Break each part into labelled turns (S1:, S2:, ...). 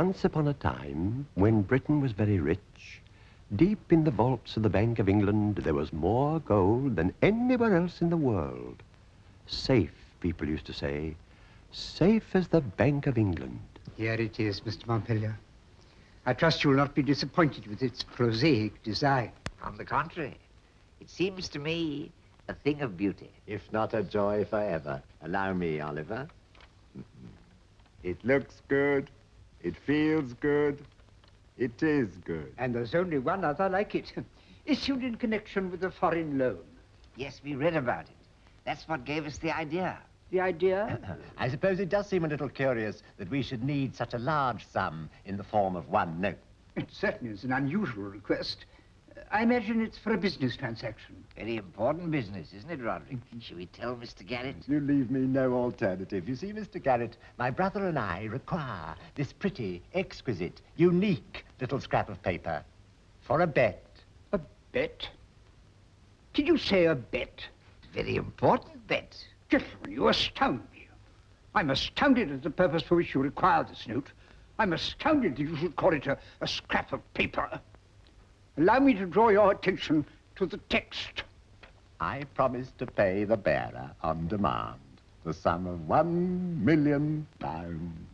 S1: Once upon a time, when Britain was very rich, deep in the vaults of the Bank of England, there was more gold than anywhere else in the world. Safe, people used to say, safe as the Bank of England.
S2: Here it is, Mr. Montpelier. I trust you will not be disappointed with its prosaic design.
S3: On the contrary, it seems to me a thing of beauty.
S4: If not a joy forever. Allow me, Oliver. It looks good. It feels good. It is good.
S2: And there's only one other like it, issued in connection with a foreign loan.
S3: Yes, we read about it. That's what gave us the idea.
S2: The idea?
S4: I suppose it does seem a little curious that we should need such a large sum in the form of one note.
S2: It certainly is an unusual request. I imagine it's for a business transaction.
S3: Very important business, isn't it, Roderick? Shall we tell Mr. Garrett?
S4: You leave me no alternative. You see, Mr. Garrett, my brother and I require this pretty, exquisite, unique little scrap of paper for a bet.
S2: A bet? Did you say a bet?
S3: Very important bet.
S2: Gentlemen, you astound me. I'm astounded at the purpose for which you require this note. I'm astounded that you should call it a scrap of paper. Allow me to draw your attention to the text.
S4: I promise to pay the bearer on demand the sum of £1,000,000.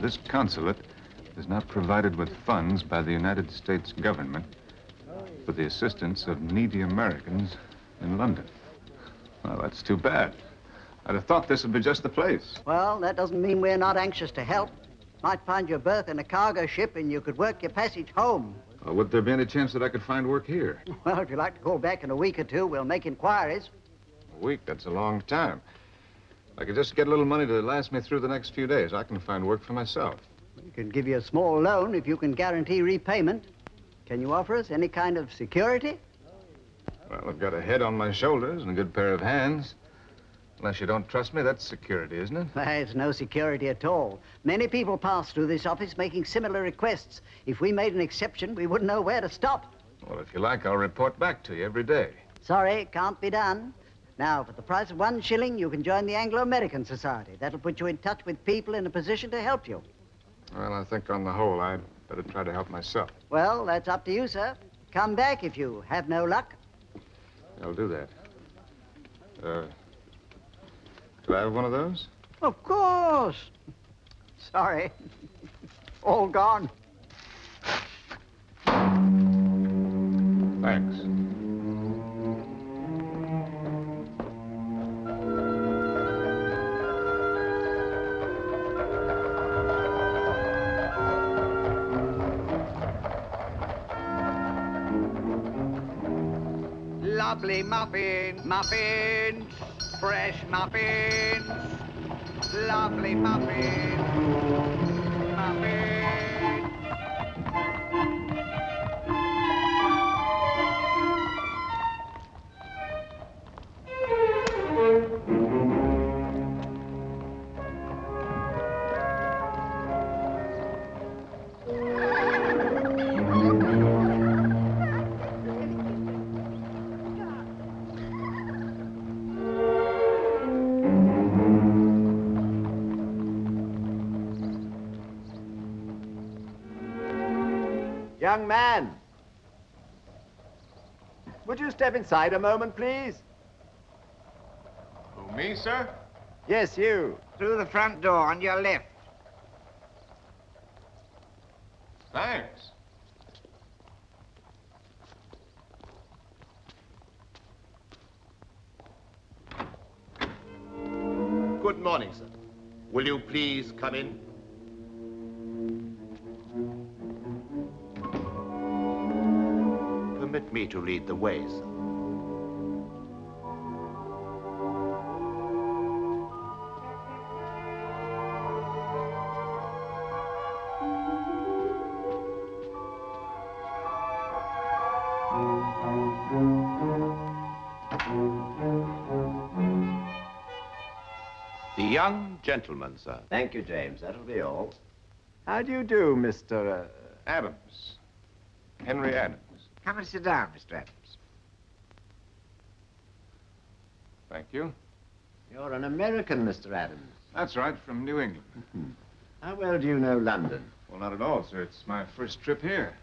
S5: This consulate is not provided with funds by the United States government for the assistance of needy Americans in London. Well, that's too bad. I'd have thought this would be just the place.
S6: Well, that doesn't mean we're not anxious to help. Might find your berth in a cargo ship and you could work your passage home.
S5: Would there be any chance that I could find work here?
S6: Well, if you'd like to call back in a week or two, we'll make inquiries.
S5: A week? That's a long time. I could just get a little money to last me through the next few days. I can find work for myself.
S6: We can give you a small loan if you can guarantee repayment. Can you offer us any kind of security?
S5: Well, I've got a head on my shoulders and a good pair of hands. Unless you don't trust me, that's security, isn't it?
S6: It's no security at all. Many people pass through this office making similar requests. If we made an exception, we wouldn't know where to stop.
S5: Well, if you like, I'll report back to you every day.
S6: Sorry, can't be done. Now, for the price of 1 shilling, you can join the Anglo-American Society. That'll put you in touch with people in a position to help you.
S5: Well, I think on the whole, I'd better try to help myself.
S6: Well, that's up to you, sir. Come back if you have no luck.
S5: I'll do that. Do I have one of those?
S6: Of course. Sorry. All gone.
S5: Thanks.
S2: Lovely muffins, muffins, fresh muffins, lovely muffins, muffins.
S4: Young man, would you step inside a moment, please?
S5: Who, me, sir?
S4: Yes, you.
S3: Through the front door on your left.
S5: Thanks.
S7: Good morning, sir. Will you please come in? Permit me to lead the way, sir. The young gentleman, sir.
S1: Thank you, James. That'll be all.
S4: How do you do, Mr.
S5: Adams. Henry Adams.
S3: Come and sit down, Mr. Adams.
S5: Thank you.
S4: You're an American, Mr. Adams.
S5: That's right, from New England.
S4: How well do you know London?
S5: Well, not at all, sir. It's my first trip here.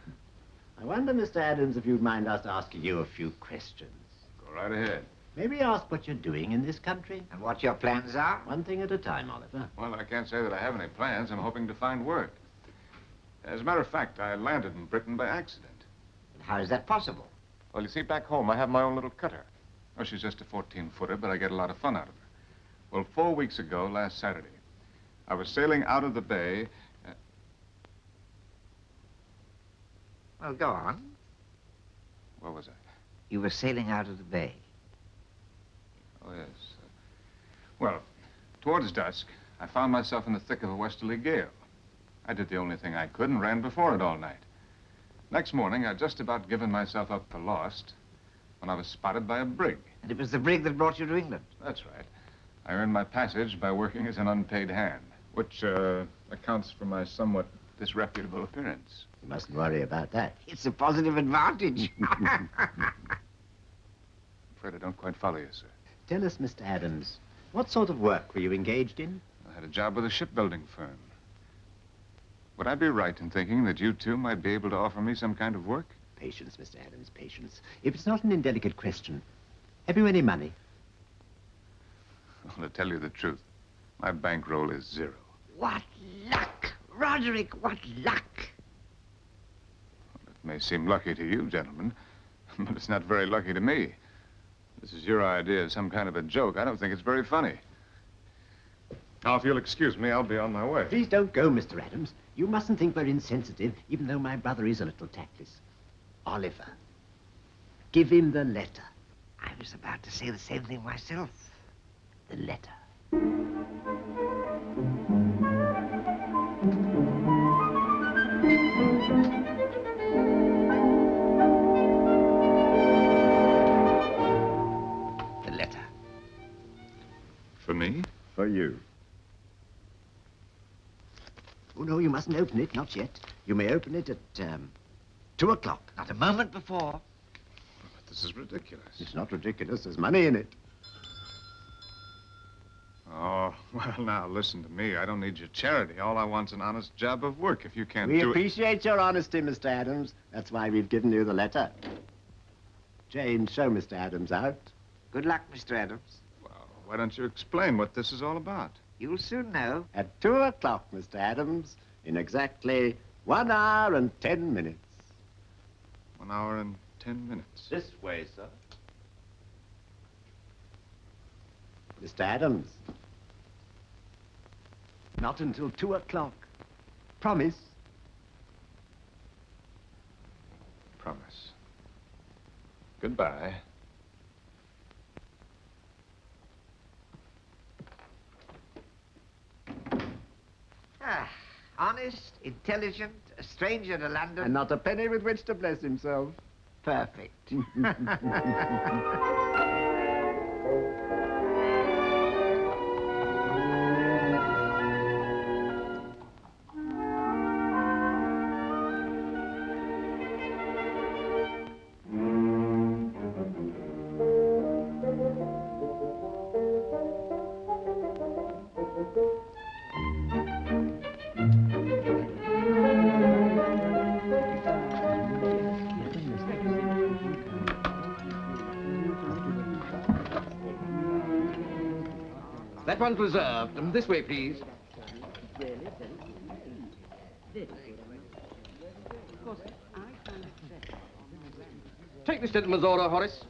S4: I wonder, Mr. Adams, if you'd mind us asking you a few questions.
S5: Go right ahead.
S4: Maybe ask what you're doing in this country?
S3: And what your plans are?
S4: One thing at a time, Oliver.
S5: Well, I can't say that I have any plans. I'm hoping to find work. As a matter of fact, I landed in Britain by accident.
S3: And how is that possible?
S5: Well, you see, back home, I have my own little cutter. Oh, she's just a 14-footer, but I get a lot of fun out of her. Well, 4 weeks ago, last Saturday, I was sailing out of the bay.
S3: Well, go on.
S5: Where was I?
S3: You were sailing out of the bay.
S5: Oh, yes. Well, towards dusk, I found myself in the thick of a westerly gale. I did the only thing I could and ran before it all night. Next morning, I'd just about given myself up for lost when I was spotted by a brig.
S3: And it was the brig that brought you to England.
S5: That's right. I earned my passage by working as an unpaid hand, which accounts for my somewhat disreputable appearance.
S4: You mustn't worry about that.
S3: It's a positive advantage.
S5: I'm afraid I don't quite follow you, sir.
S4: Tell us, Mr. Adams, what sort of work were you engaged in?
S5: I had a job with a shipbuilding firm. Would I be right in thinking that you two might be able to offer me some kind of work?
S4: Patience, Mr. Adams, patience. If it's not an indelicate question, have you any money?
S5: Well, to tell you the truth, my bankroll is 0.
S3: What luck! Roderick, what luck!
S5: It may seem lucky to you, gentlemen, but it's not very lucky to me. This is your idea of some kind of a joke. I don't think it's very funny. Now, if you'll excuse me, I'll be on my way.
S4: Please don't go, Mr. Adams. You mustn't think we're insensitive, even though my brother is a little tactless. Oliver, give him the letter.
S3: I was about to say the same thing myself.
S4: The letter.
S3: The letter.
S5: For me?
S4: For you. Oh, no, you mustn't open it, not yet. You may open it at, 2 o'clock.
S3: Not a moment before.
S5: But this is ridiculous.
S4: It's not ridiculous. There's money in it.
S5: Oh, well, now, listen to me. I don't need your charity. All I want's an honest job of work. If you can't
S4: We
S5: do it...
S4: appreciate your honesty, Mr. Adams. That's why we've given you the letter. James, show Mr. Adams out.
S3: Good luck, Mr. Adams.
S5: Well, why don't you explain what this is all about?
S3: You'll soon know.
S4: At 2 o'clock, Mr. Adams, in exactly 1 hour and 10 minutes.
S5: 1 hour and 10 minutes.
S1: This way, sir.
S4: Mr. Adams. Not until 2 o'clock. Promise.
S5: Promise. Goodbye.
S3: Ah, honest, intelligent, a stranger to London.
S4: And not a penny with which to bless himself.
S3: Perfect.
S8: That one's reserved. This way, please. Take this gentleman's order, Horace.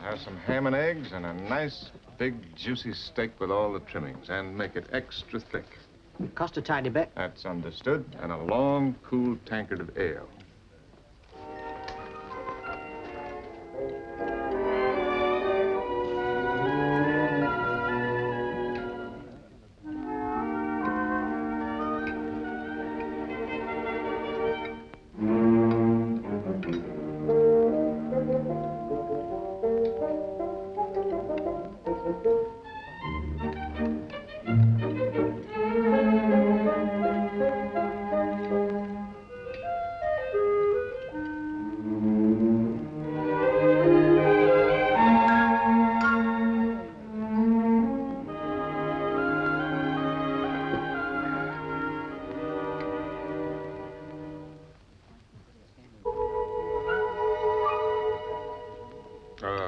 S5: Have some ham and eggs and a nice, big, juicy steak with all the trimmings. And make it extra thick.
S9: Cost a tidy bit.
S5: That's understood. And a long, cool tankard of ale.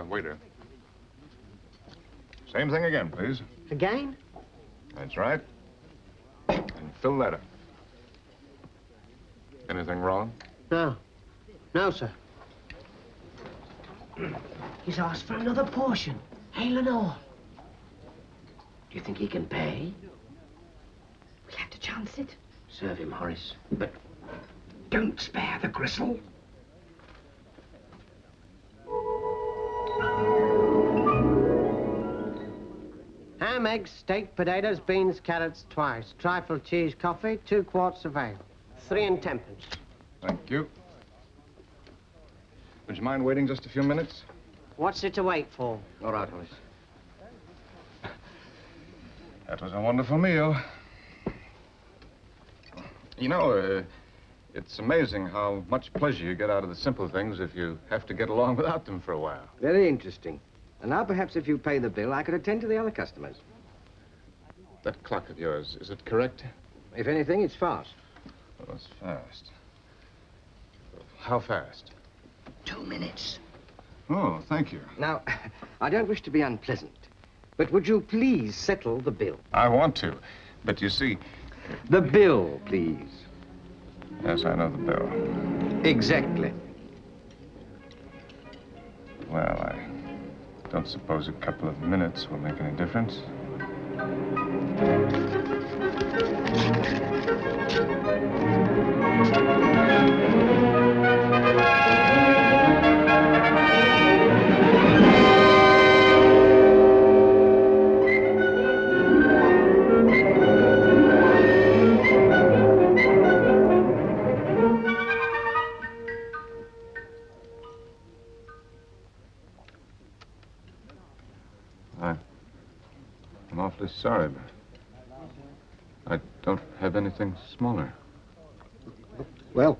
S5: Waiter. Same thing again, please.
S9: Again?
S5: That's right. And fill that up. Anything wrong?
S9: No. No, sir. He's asked for another portion. Ale and all. Do you think he can pay?
S10: We'll have to chance it.
S9: Serve him, Horace. But
S2: Don't spare the gristle.
S9: ham, eggs, steak, potatoes, beans, carrots, twice. Trifle cheese, coffee, 2 quarts of ale. 3 and 10 pence.
S5: Thank you. Would you mind waiting just a few minutes?
S9: What's it to wait for?
S8: All right, Horace.
S5: That was a wonderful meal. You know, it's amazing how much pleasure you get out of the simple things if you have to get along without them for a while.
S8: Very interesting. And now perhaps if you pay the bill, I could attend to the other customers.
S5: That clock of yours, is it correct?
S8: If anything, it's fast.
S5: Well, it's fast. How fast?
S8: 2 minutes.
S5: Oh, thank you.
S8: Now, I don't wish to be unpleasant, but would you please settle the bill?
S5: I want to, but you see...
S8: The bill, please.
S5: Yes, I know the bill.
S8: Exactly.
S5: Well, I don't suppose a couple of minutes will make any difference. I'm awfully sorry, but I don't have anything smaller.
S8: Well,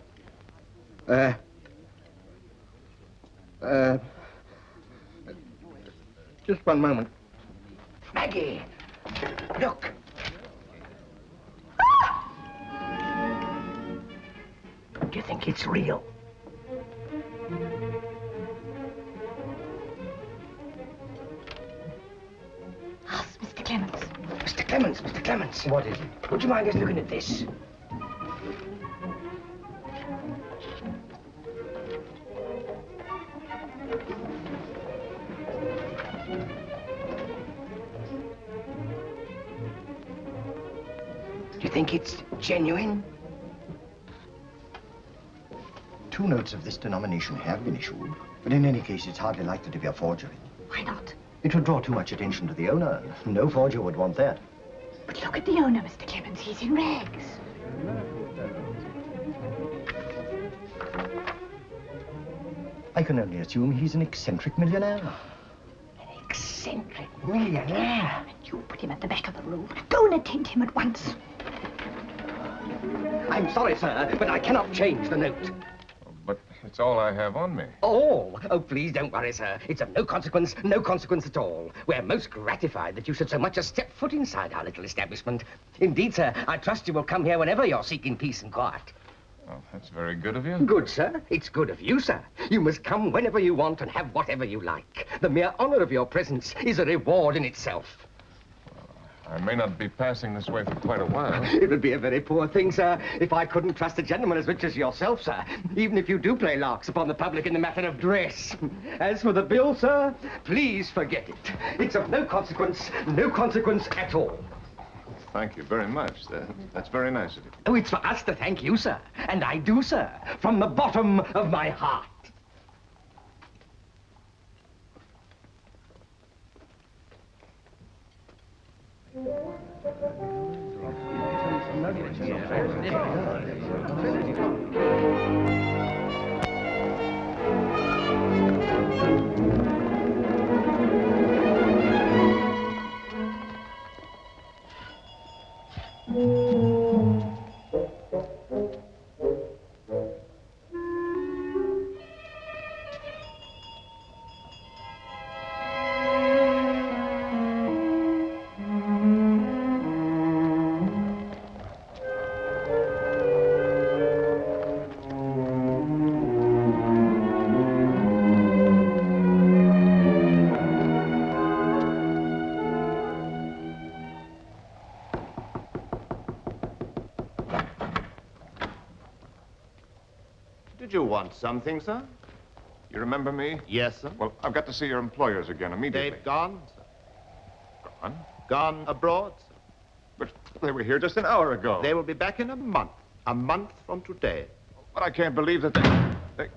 S8: just one moment.
S9: Maggie, look. Do you think it's real?
S10: Ask Mr. Clements.
S9: Mr. Clements, Mr. Clements.
S8: What is it?
S9: Would you mind just looking at this? Do you think it's genuine?
S4: 2 notes of this denomination have been issued, but in any case, it's hardly likely to be a forgery.
S10: Why not?
S4: It would draw too much attention to the owner. No forger would want that.
S10: But look at the owner, Mr. Clements. He's in rags.
S4: I can only assume he's an eccentric millionaire.
S10: An eccentric millionaire. And you put him at the back of the room. Go and attend him at once.
S8: I'm sorry, sir, but I cannot change the note.
S5: But it's all I have on me.
S8: All? Oh, please don't worry, sir. It's of no consequence at all. We're most gratified that you should so much as step foot inside our little establishment. Indeed, sir, I trust you will come here whenever you're seeking peace and quiet.
S5: Oh, that's very good of you.
S8: Good, sir. It's good of you, sir. You must come whenever you want and have whatever you like. The mere honor of your presence is a reward in itself.
S5: I may not be passing this way for quite a while.
S8: It would be a very poor thing, sir, if I couldn't trust a gentleman as rich as yourself, sir, even if you do play larks upon the public in the matter of dress. As for the bill, sir, please forget it. It's of no consequence at all.
S5: thank you very much. That's very nice of you.
S8: Oh, it's for us to thank you, sir. And I do, sir, from the bottom of my heart.
S7: Did you want something, sir?
S5: You remember me?
S7: Yes, sir.
S5: Well, I've got to see your employers again immediately.
S7: They've gone, sir.
S5: Gone?
S7: Gone abroad, sir.
S5: But they were here just an hour ago.
S7: They will be back in a month. A month from today.
S5: But I can't believe that they...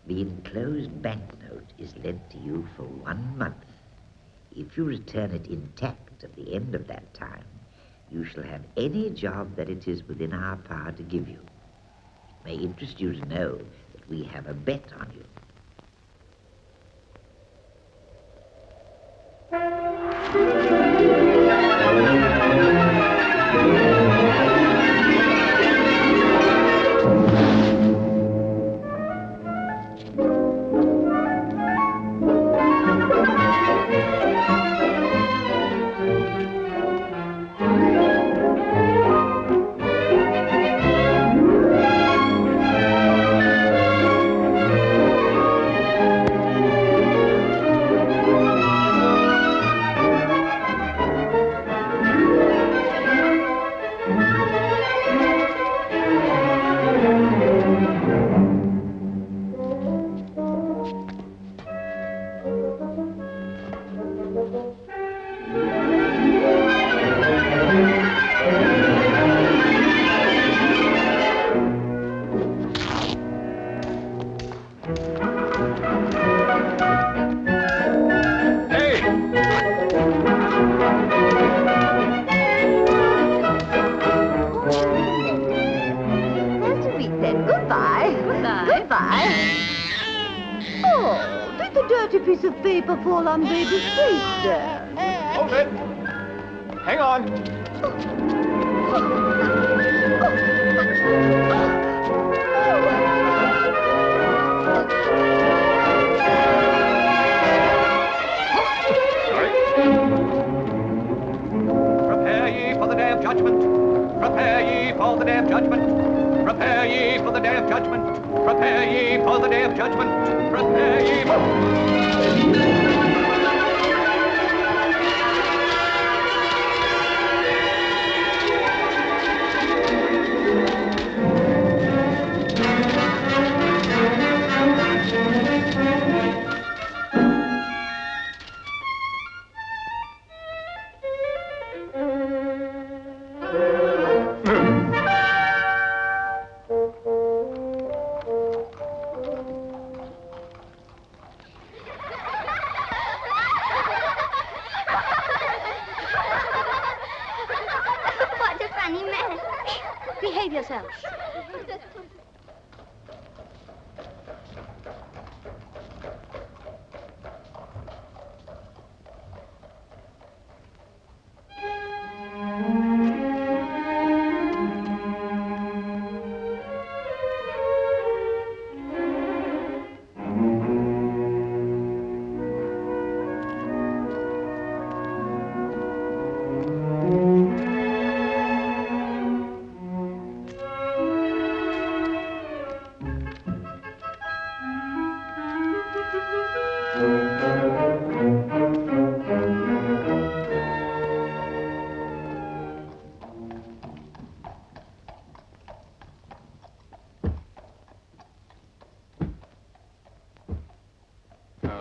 S3: The enclosed banknote is lent to you for 1 month. If you return it intact at the end of that time, you shall have any job that it is within our power to give you. It may interest you to know that we have a bet on you.
S11: Piece of paper fall on baby's face there.
S5: Hold it! Hang on!
S12: Sorry. Prepare ye for the day of judgment. Prepare ye for the day of judgment. Prepare ye for the day of judgment. Prepare ye for the day of judgment. Prepare ye for...
S10: Behave yourselves.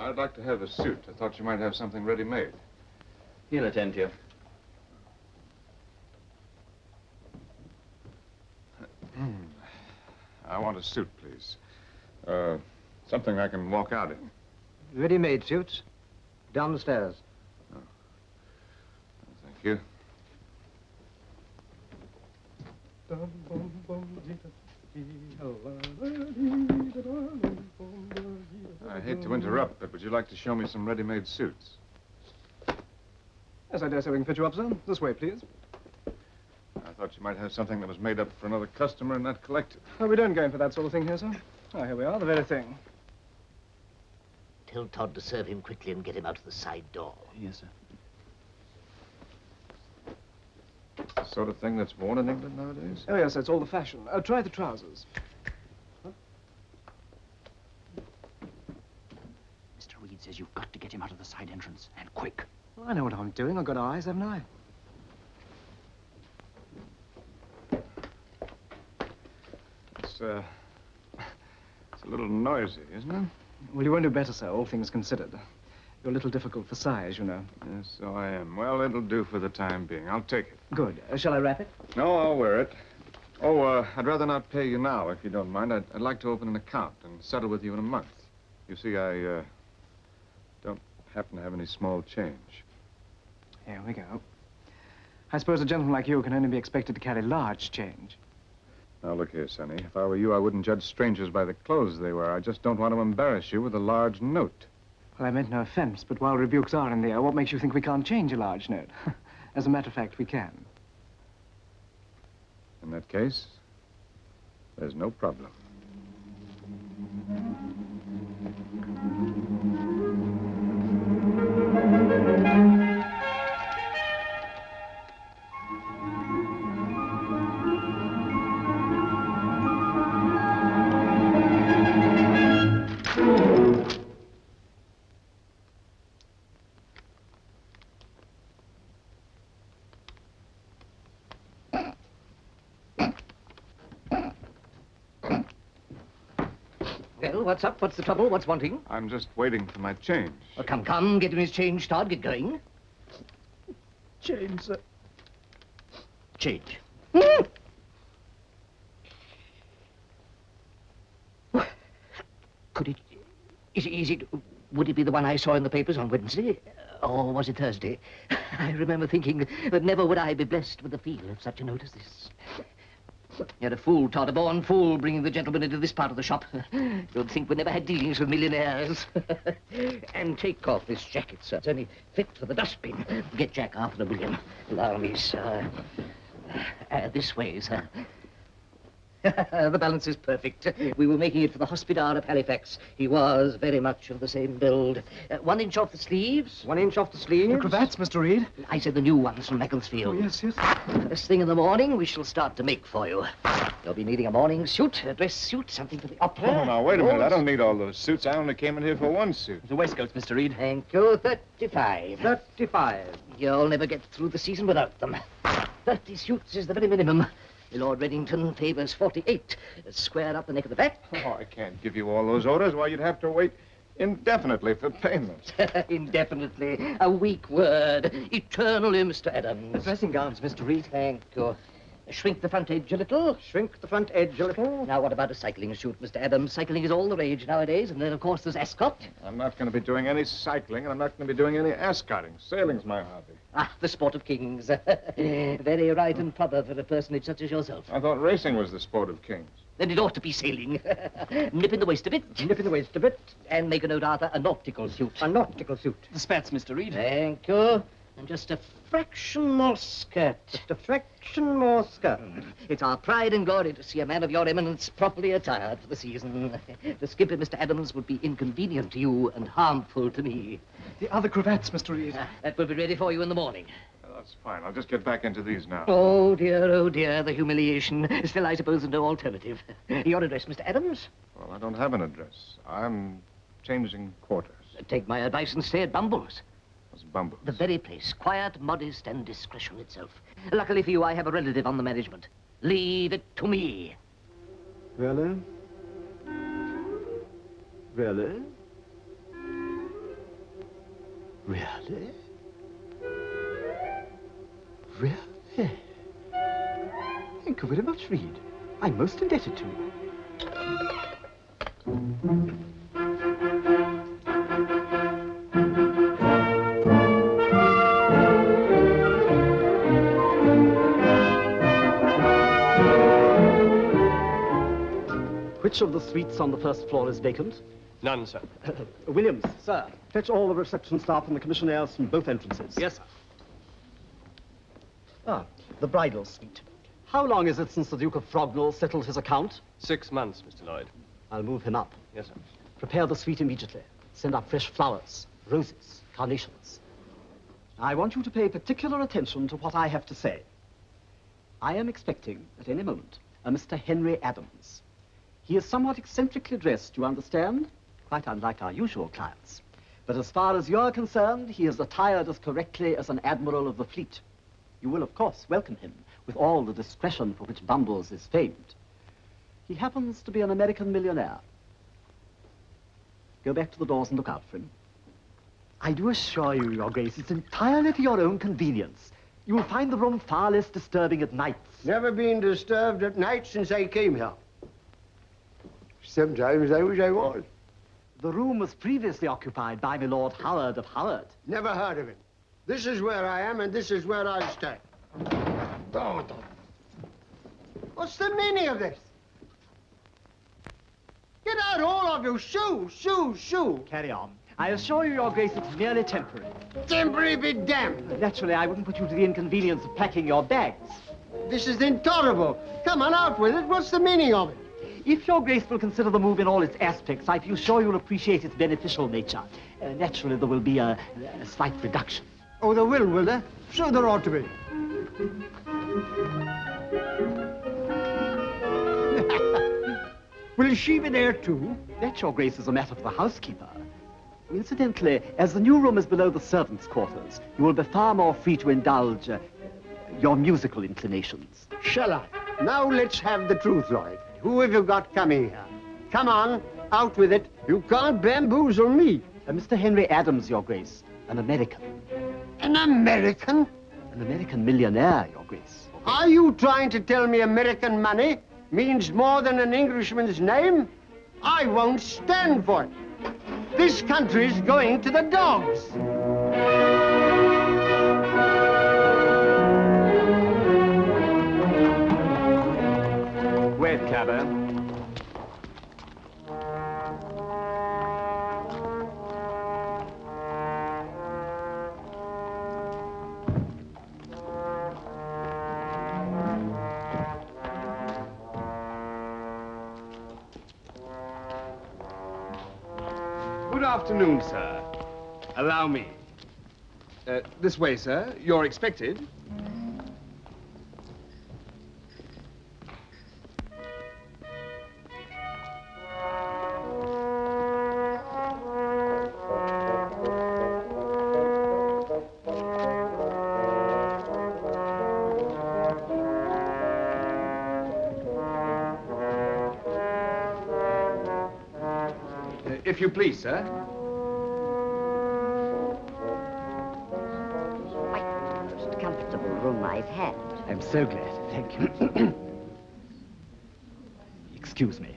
S5: I'd like to have a suit. I thought you might have something ready-made.
S12: He'll attend to you.
S5: I want a suit, please. Something I can walk out in.
S9: Ready-made suits. Down the stairs.
S5: Oh. Thank you. I hate to interrupt, but would you like to show me some ready-made suits?
S13: Yes, I dare say we can fit you up, sir. This way, please.
S5: I thought you might have something that was made up for another customer and not collected.
S13: Oh, we don't go in for that sort of thing here, sir. Oh, here we are, the very thing.
S3: Tell Todd to serve him quickly and get him out of the side door.
S13: Yes, sir.
S5: The sort of thing that's worn in England nowadays?
S13: Oh, yes, that's all the fashion. Try the trousers.
S12: Mr. Reed says you've got to get him out of the side entrance, and quick.
S13: Well, I know what I'm doing. I've got eyes, haven't I?
S5: It's a little noisy, isn't it?
S13: Well, you won't do better, sir, all things considered. You're a little difficult for size, you know.
S5: Yes, so I am. Well, it'll do for the time being. I'll take it.
S13: Good. Shall I wrap it?
S5: No, I'll wear it. Oh, I'd rather not pay you now, if you don't mind. I'd like to open an account and settle with you in a month. You see, I don't happen to have any small change.
S13: Here we go. I suppose a gentleman like you can only be expected to carry large change.
S5: Now, look here, Sonny. If I were you, I wouldn't judge strangers by the clothes they wear. I just don't want to embarrass you with a large note.
S13: Well, I meant no offense, but while rebukes are in the air, what makes you think we can't change a large note? As a matter of fact, we can.
S5: In that case, there's no problem.
S8: Well, what's up? What's the trouble? What's wanting?
S5: I'm just waiting for my change.
S8: Oh, come, get him his change, Todd. Get going.
S13: Change, sir.
S8: Change. Could it... Would it be the one I saw in the papers on Wednesday? Or was it Thursday? I remember thinking that never would I be blessed with the feel of such a note as this. You're a fool, Todd, a born fool, bringing the gentleman into this part of the shop. You'd think we never had dealings with millionaires. And take off this jacket, sir. It's only fit for the dustbin. Get Jack $500,000. Allow me, sir. This way, sir. The balance is perfect. We were making it for the Hospodar of Halifax. He was very much of the same build. 1 inch off the sleeves.
S9: 1 inch off the sleeves.
S13: The cravats, Mr. Reed?
S8: I said the new ones from Macclesfield.
S13: Oh, yes, yes.
S8: First thing in the morning, we shall start to make for you. You'll be needing a morning suit, a dress suit, something for the opera.
S5: Oh, now, wait a minute. I don't need all those suits. I only came in here for one suit.
S12: The waistcoats, Mr. Reed.
S8: Thank you. 35.
S9: 35.
S8: You'll never get through the season without them. 30 suits is the very minimum. Lord Reddington favors 48. Square up the neck of the back.
S5: Oh, I can't give you all those orders. Why, you'd have to wait indefinitely for payment.
S8: Indefinitely. A weak word. Eternally, Mr. Adams.
S13: Dressing gowns, Mr. Reed.
S8: Thank you. Shrink the front edge a little.
S9: Shrink the front edge a little.
S8: Now, what about a cycling suit, Mr. Adams? Cycling is all the rage nowadays. And then, of course, there's Ascot.
S5: I'm not going to be doing any cycling, and I'm not going to be doing any ascotting. Sailing's my hobby.
S8: Ah, the sport of kings. Very right and proper for a personage such as yourself.
S5: I thought racing was the sport of kings.
S8: Then it ought to be sailing. Nip in the waist a bit.
S9: Nip in the waist a bit.
S8: And make a note, Arthur, a nautical suit.
S9: A nautical suit.
S12: The spats, Mr. Reed.
S8: Thank you. And just a fraction more skirt.
S9: Just a fraction more skirt.
S8: It's our pride and glory to see a man of your eminence properly attired for the season. To skip it, Mr. Adams, would be inconvenient to you and harmful to me.
S13: The other cravats, Mr. Reed.
S8: That will be ready for you in the morning.
S5: That's fine. I'll just get back into these now.
S8: Oh, dear, the humiliation. Still, I suppose, no alternative. Your address, Mr. Adams?
S5: Well, I don't have an address. I'm changing quarters.
S8: Take my advice and stay at Bumble's.
S5: What's Bumble's?
S8: The very place. Quiet, modest, and discretion itself. Luckily for you, I have a relative on the management. Leave it to me.
S1: Really? Really?
S14: Really? Really? Thank you very much, Reed. I'm most indebted to you. Which of the suites on the first floor is vacant?
S15: None, sir.
S14: Williams. Sir. Fetch all the reception staff and the commissionaires from both entrances.
S15: Yes, sir.
S14: Ah, the bridal suite. How long is it since the Duke of Frognall settled his account?
S15: 6 months, Mr. Lloyd.
S14: I'll move him up.
S15: Yes, sir.
S14: Prepare the suite immediately. Send up fresh flowers, roses, carnations. I want you to pay particular attention to what I have to say. I am expecting, at any moment, a Mr. Henry Adams. He is somewhat eccentrically dressed, you understand? Quite unlike our usual clients. But as far as you're concerned, he is attired as correctly as an admiral of the fleet. You will, of course, welcome him with all the discretion for which Bumbles is famed. He happens to be an American millionaire. Go back to the doors and look out for him. I do assure you, Your Grace, it's entirely to your own convenience. You will find the room far less disturbing at nights.
S2: Never been disturbed at night since I came here. Sometimes I wish I was.
S14: The room was previously occupied by my Lord Howard of Howard.
S2: Never heard of him. This is where I am, and this is where I stay. What's the meaning of this? Get out, all of you! Shoo, shoo, shoo!
S14: Carry on. I assure you, Your Grace, it's merely temporary.
S2: Temporary be damned!
S14: Naturally, I wouldn't put you to the inconvenience of packing your bags.
S2: This is intolerable. Come on, out with it. What's the meaning of it?
S14: If Your Grace will consider the move in all its aspects, I feel sure you'll appreciate its beneficial nature. Naturally, there will be a slight reduction.
S2: Oh, there will there? So there ought to be. Will she be there, too?
S14: That, Your Grace, is a matter for the housekeeper. Incidentally, as the new room is below the servants' quarters, you will be far more free to indulge your musical inclinations.
S2: Shall I? Now let's have the truth, Lloyd. Who have you got coming here? Come on, out with it. You can't bamboozle me.
S14: Mr. Henry Adams, Your Grace, an American.
S2: An American?
S14: An American millionaire, Your Grace.
S2: Are you trying to tell me American money means more than an Englishman's name? I won't stand for it. This country's going to the dogs.
S15: Wait, cabin.
S16: Good afternoon, sir. Allow me. This way, sir. You're expected. If you please, sir.
S17: Quite the most comfortable room I've had.
S14: I'm so glad. Thank you. Excuse me.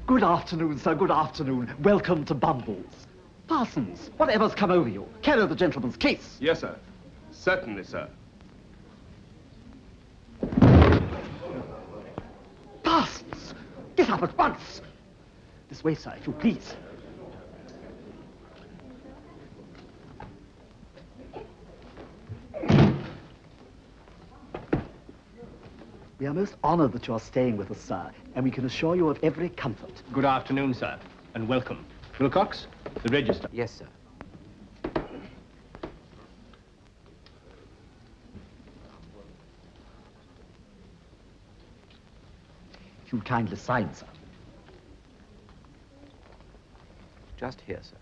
S14: Good afternoon, sir. Good afternoon. Welcome to Bumbles. Parsons, whatever's come over you? Carry the gentleman's case.
S16: Yes, sir. Certainly, sir.
S14: Parsons, get up at once. This way, sir, if you please. We are most honored that you are staying with us, sir, and we can assure you of every comfort.
S15: Good afternoon, sir, and welcome. Wilcox, the register.
S18: Yes, sir.
S14: If you'll kindly sign, sir.
S18: Just here, sir.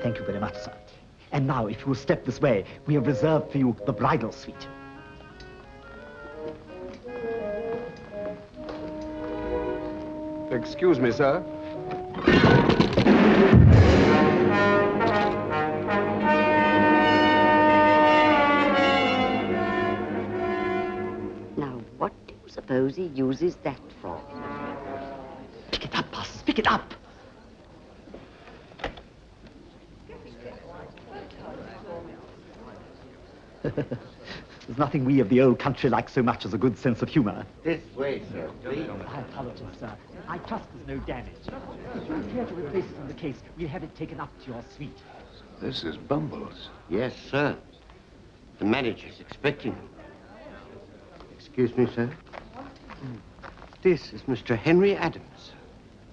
S14: Thank you very much, sir. And now, if you will step this way, we have reserved for you the bridal suite.
S16: Excuse me, sir.
S17: Now, what do you suppose he uses that for?
S14: Pick it up, Parsons, pick it up. There's nothing we of the old country like so much as a good sense of humor.
S4: This way, sir, please.
S14: I apologize, sir. I trust there's no damage. If you care to replace it in the case, we'll have it taken up to your suite.
S5: This is Bumbles.
S1: Yes, sir. The manager's expecting him. Excuse me, sir. This is Mr. Henry Adams.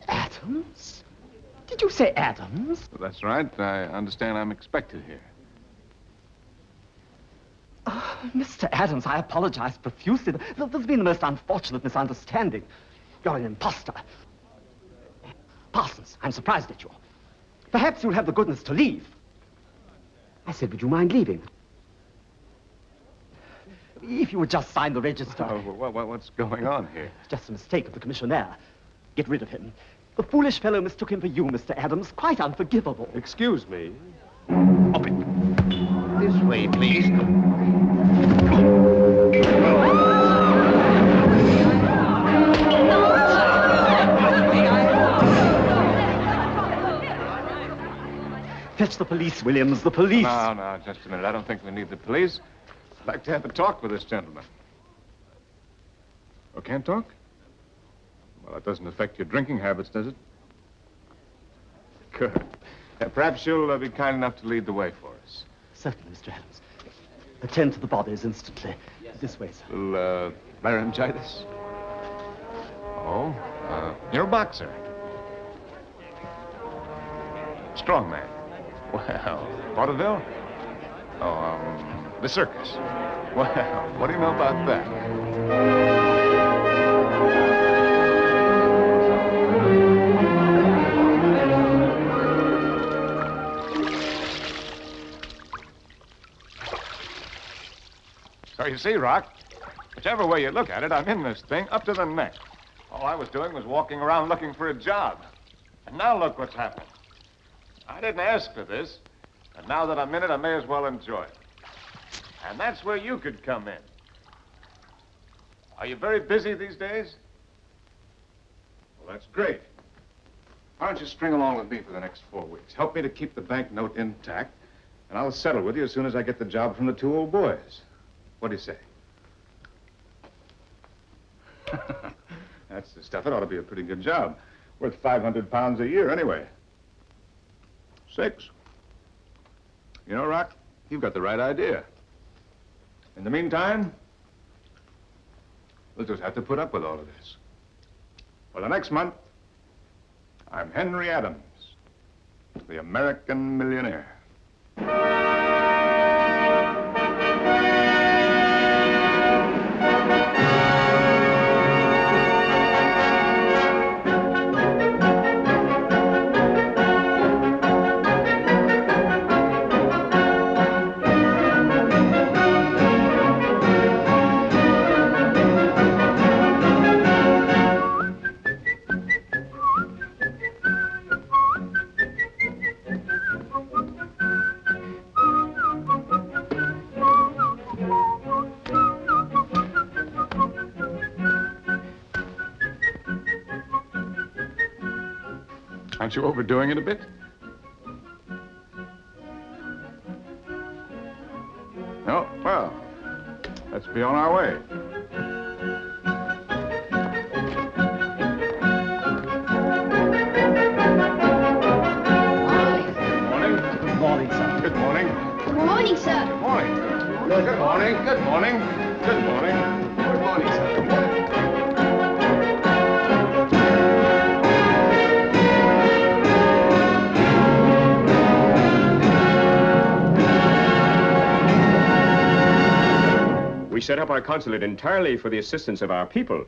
S14: Adams? Did you say Adams?
S5: That's right. I understand I'm expected here.
S14: Oh, Mr. Adams, I apologize profusely. There's been the most unfortunate misunderstanding. You're an imposter. Parsons, I'm surprised at you. Perhaps you'll have the goodness to leave. I said, would you mind leaving? If you would just sign the register.
S5: Oh, what's going on here?
S14: It's just a mistake of the commissionaire. Get rid of him. The foolish fellow mistook him for you, Mr. Adams. Quite unforgivable.
S16: Excuse me.
S1: Up it. This way, please.
S14: Fetch the police, Williams, the police.
S5: No, just a minute. I don't think we need the police. I'd like to have a talk with this gentleman. Oh, can't talk? Well, that doesn't affect your drinking habits, does it? Good. Perhaps you'll be kind enough to lead the way for us.
S14: Certainly, Mr. Adams. Attend to the bodies instantly. This way, sir.
S5: Will, laryngitis? Oh, you're a boxer. Strong man. Well, vaudeville? Oh, the circus. Well, what do you know about that? So you see, Rock, whichever way you look at it, I'm in this thing up to the neck. All I was doing was walking around looking for a job. And now look what's happened. I didn't ask for this, and now that I'm in it, I may as well enjoy it. And that's where you could come in. Are you very busy these days? Well, that's great. Why don't you string along with me for the next 4 weeks? Help me to keep the banknote intact, and I'll settle with you as soon as I get the job from the 2 old boys. What do you say? That's the stuff. It ought to be a pretty good job. Worth 500 pounds a year, anyway. 6. You know, Rock, you've got the right idea. In the meantime, we'll just have to put up with all of this. For the next month, I'm Henry Adams, the American millionaire. Aren't you overdoing it a bit? No? Well, let's be on our way.
S14: Good morning, sir.
S5: Good morning.
S10: Good morning, sir.
S5: Good morning. Good morning. Good morning. Good morning. Good morning, sir. Good morning.
S16: We set up our consulate entirely for the assistance of our people,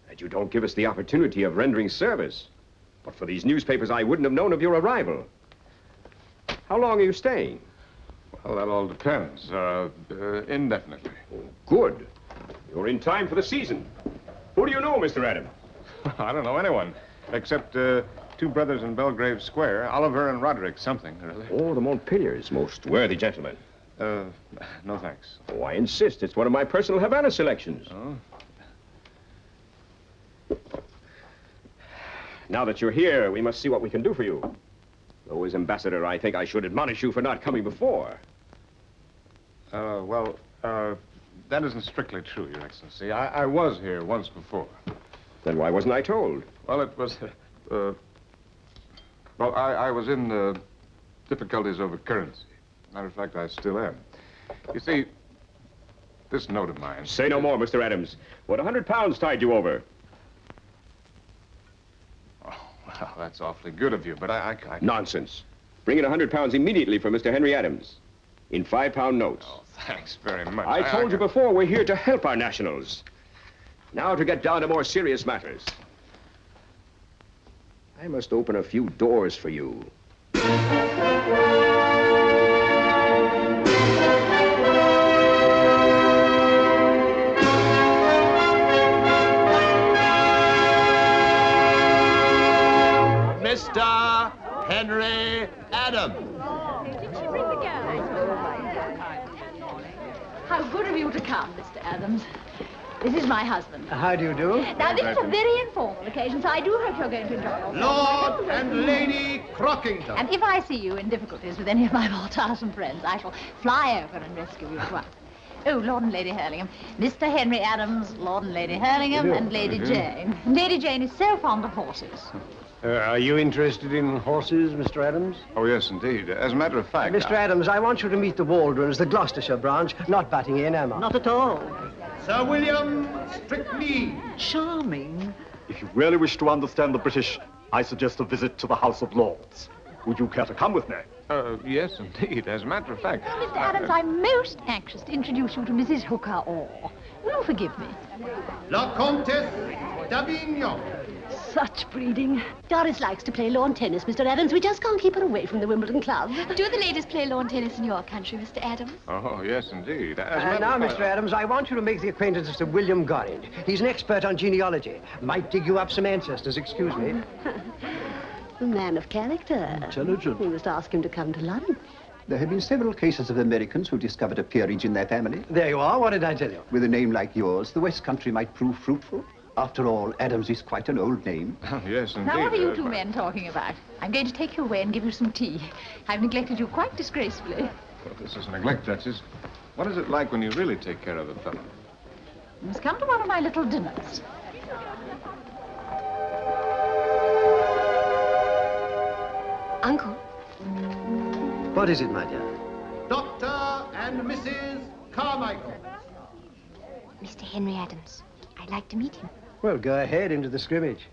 S16: and you don't give us the opportunity of rendering service. But for these newspapers, I wouldn't have known of your arrival. How long are you staying?
S5: Well, that all depends. Indefinitely.
S16: Oh, good. You're in time for the season. Who do you know, Mr. Adams?
S5: I don't know anyone. Except 2 brothers in Belgrave Square, Oliver and Roderick something or other.
S16: Oh, the Montpeliers, most worthy gentlemen.
S5: No thanks.
S16: Oh, I insist. It's one of my personal Havana selections.
S5: Oh?
S16: Now that you're here, we must see what we can do for you. Though as ambassador, I think I should admonish you for not coming before.
S5: That isn't strictly true, Your Excellency. I was here once before.
S16: Then why wasn't I told?
S5: Well, it was, I was in difficulties over currency. Matter of fact, I still am. You see, this note of mine...
S16: Say no more, Mr. Adams. What, 100 pounds tied you over?
S5: Oh, well, that's awfully good of you, but I...
S16: Nonsense. Bring in 100 pounds immediately for Mr. Henry Adams. In 5-pound notes.
S5: Oh, thanks very much.
S16: I told you before, we're here to help our nationals. Now to get down to more serious matters. I must open a few doors for you.
S7: Mr. Henry Adams.
S10: How good of you to come, Mr. Adams. This is my husband.
S9: How do you do?
S10: Now, this is a very informal occasion, so I do hope you're going to enjoy yourself.
S7: Lord and Lady Crockington.
S10: And if I see you in difficulties with any of my more tiresome friends, I shall fly over and rescue you at once. Oh, Lord and Lady Hurlingham. Mr. Henry Adams, Lord and Lady Hurlingham, and Lady Jane. Lady Jane is so fond of horses.
S9: Are you interested in horses, Mr. Adams?
S5: Oh, yes, indeed. As a matter of fact...
S9: Mr. Adams, I want you to meet the Waldrons, the Gloucestershire branch, not butting in, am I?
S6: Not at all.
S7: Sir William Strictly.
S6: Charming.
S15: If you really wish to understand the British, I suggest a visit to the House of Lords. Would you care to come with me?
S5: Yes, indeed. As a matter of fact...
S10: Well, Mr. Adams, I'm most anxious to introduce you to Mrs. Hooker Orr. Will you forgive me?
S7: La Comtesse d'Avignon.
S11: Such breeding. Doris likes to play lawn tennis, Mr. Adams. We just can't keep her away from the Wimbledon Club.
S10: Do the ladies play lawn tennis in your country, Mr. Adams?
S5: Oh, yes, indeed.
S9: Now, Mr. Adams, I want you to make the acquaintance of Sir William Gorringe. He's an expert on genealogy. Might dig you up some ancestors, excuse me.
S11: A man of character.
S19: Intelligent.
S11: We must ask him to come to lunch.
S19: There have been several cases of Americans who discovered a peerage in their family.
S9: There you are. What did I tell you?
S19: With a name like yours, the West Country might prove fruitful. After all, Adams is quite an old name.
S5: Oh, yes, indeed.
S10: Now, what are you two men talking about? I'm going to take you away and give you some tea. I've neglected you quite disgracefully.
S5: Well, this is neglect, Duchess. What is it like when you really take care of a fellow?
S10: You must come to one of my little dinners.
S11: Uncle.
S9: What is it, my dear?
S7: Dr. and Mrs. Carmichael.
S20: Mr. Henry Adams. I'd like to meet him.
S9: Well, go ahead into the scrimmage.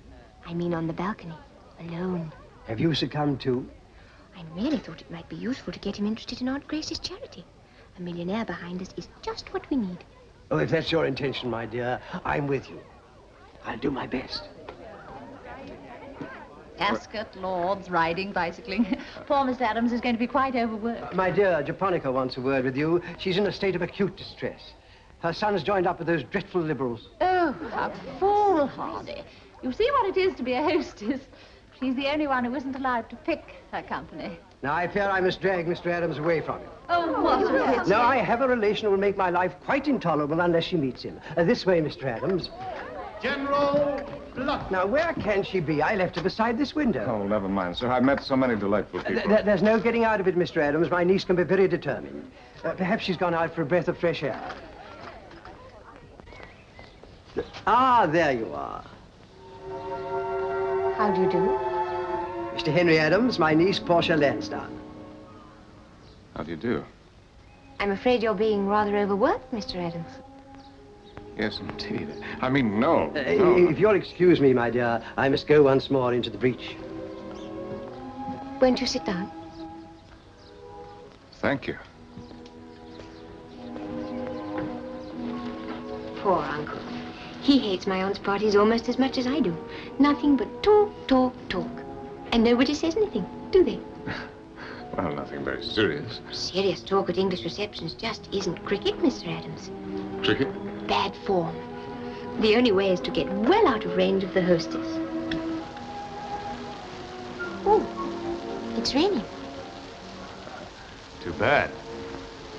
S20: I mean on the balcony, alone.
S9: Have you succumbed too?
S20: I really thought it might be useful to get him interested in Aunt Grace's charity. A millionaire behind us is just what we need.
S9: Oh, if that's your intention, my dear, I'm with you. I'll do my best.
S10: Ascot, Lords, riding, bicycling. Poor Mr. Adams is going to be quite overworked.
S9: My dear, Japonica wants a word with you. She's in a state of acute distress. Her son's joined up with those dreadful liberals.
S10: Oh, how foolhardy. You see what it is to be a hostess. She's the only one who isn't allowed to pick her company.
S9: Now, I fear I must drag Mr. Adams away from him.
S10: Oh, what a pity.
S9: Now, I have a relation who will make my life quite intolerable unless she meets him. This way, Mr. Adams.
S7: General Blunt.
S9: Now, where can she be? I left her beside this window.
S5: Oh, never mind, sir. I've met so many delightful people.
S9: There's no getting out of it, Mr. Adams. My niece can be very determined. Perhaps she's gone out for a breath of fresh air. Ah, there you are.
S20: How do you do?
S9: Mr. Henry Adams, my niece, Portia Lansdowne.
S5: How do you do?
S20: I'm afraid you're being rather overworked, Mr. Adams.
S5: Yes, indeed. I mean, no.
S9: If you'll excuse me, my dear, I must go once more into the breach.
S20: Won't you sit down?
S5: Thank you.
S20: Poor uncle. He hates my aunt's parties almost as much as I do. Nothing but talk, talk, talk. And nobody says anything, do they?
S5: Well, nothing very serious.
S20: Serious talk at English receptions just isn't cricket, Mr. Adams.
S5: Cricket?
S20: Bad form. The only way is to get well out of range of the hostess. Oh, it's raining.
S5: Too bad.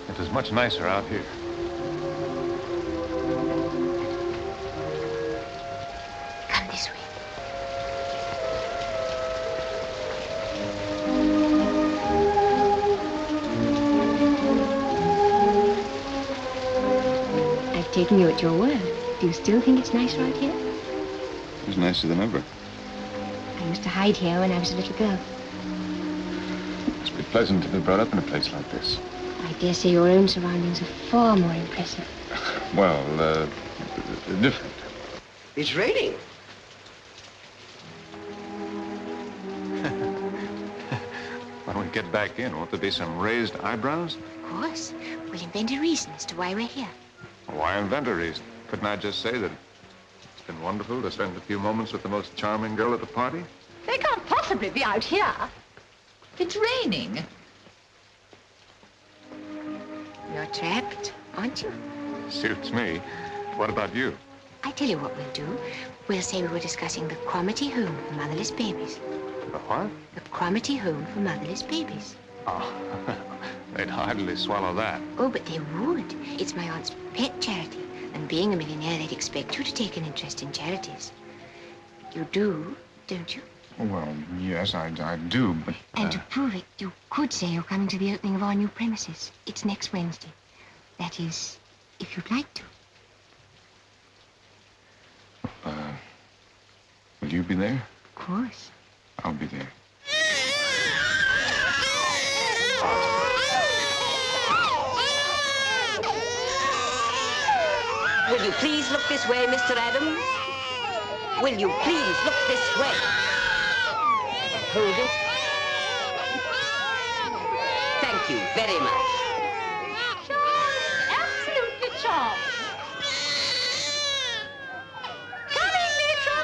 S5: It was much nicer out here.
S20: Come this way. I've taken you at your word. Do you still think it's nice right here?
S5: It was nicer than ever.
S20: I used to hide here when I was a little girl.
S5: It must be pleasant to be brought up in a place like this.
S20: I dare say your own surroundings are far more impressive.
S5: Well, different.
S8: It's raining.
S5: When we get back in, won't there be some raised eyebrows?
S20: Of course. We'll invent a reason as to why we're here.
S5: Why invent a reason? Couldn't I just say that it's been wonderful to spend a few moments with the most charming girl at the party?
S10: They can't possibly be out here. It's raining.
S20: You're trapped, aren't you?
S5: Suits me. What about you?
S20: I tell you what we'll do. We'll say we were discussing the Cromarty Home for Motherless Babies.
S5: The what?
S20: The Cromarty Home for Motherless Babies.
S5: Oh, they'd hardly swallow that.
S20: Oh, but they would. It's my aunt's pet charity. And being a millionaire, they'd expect you to take an interest in charities. You do, don't you?
S5: Well, yes, I do, but...
S20: And to prove it, you could say you're coming to the opening of our new premises. It's next Wednesday. That is, if you'd like to.
S5: Will you be there?
S20: Of course.
S5: I'll be there.
S17: Will you please look this way, Mr. Adams? Will you please look this way? Hold it. Thank you very much.
S10: Absolutely charming. Coming, Mitra.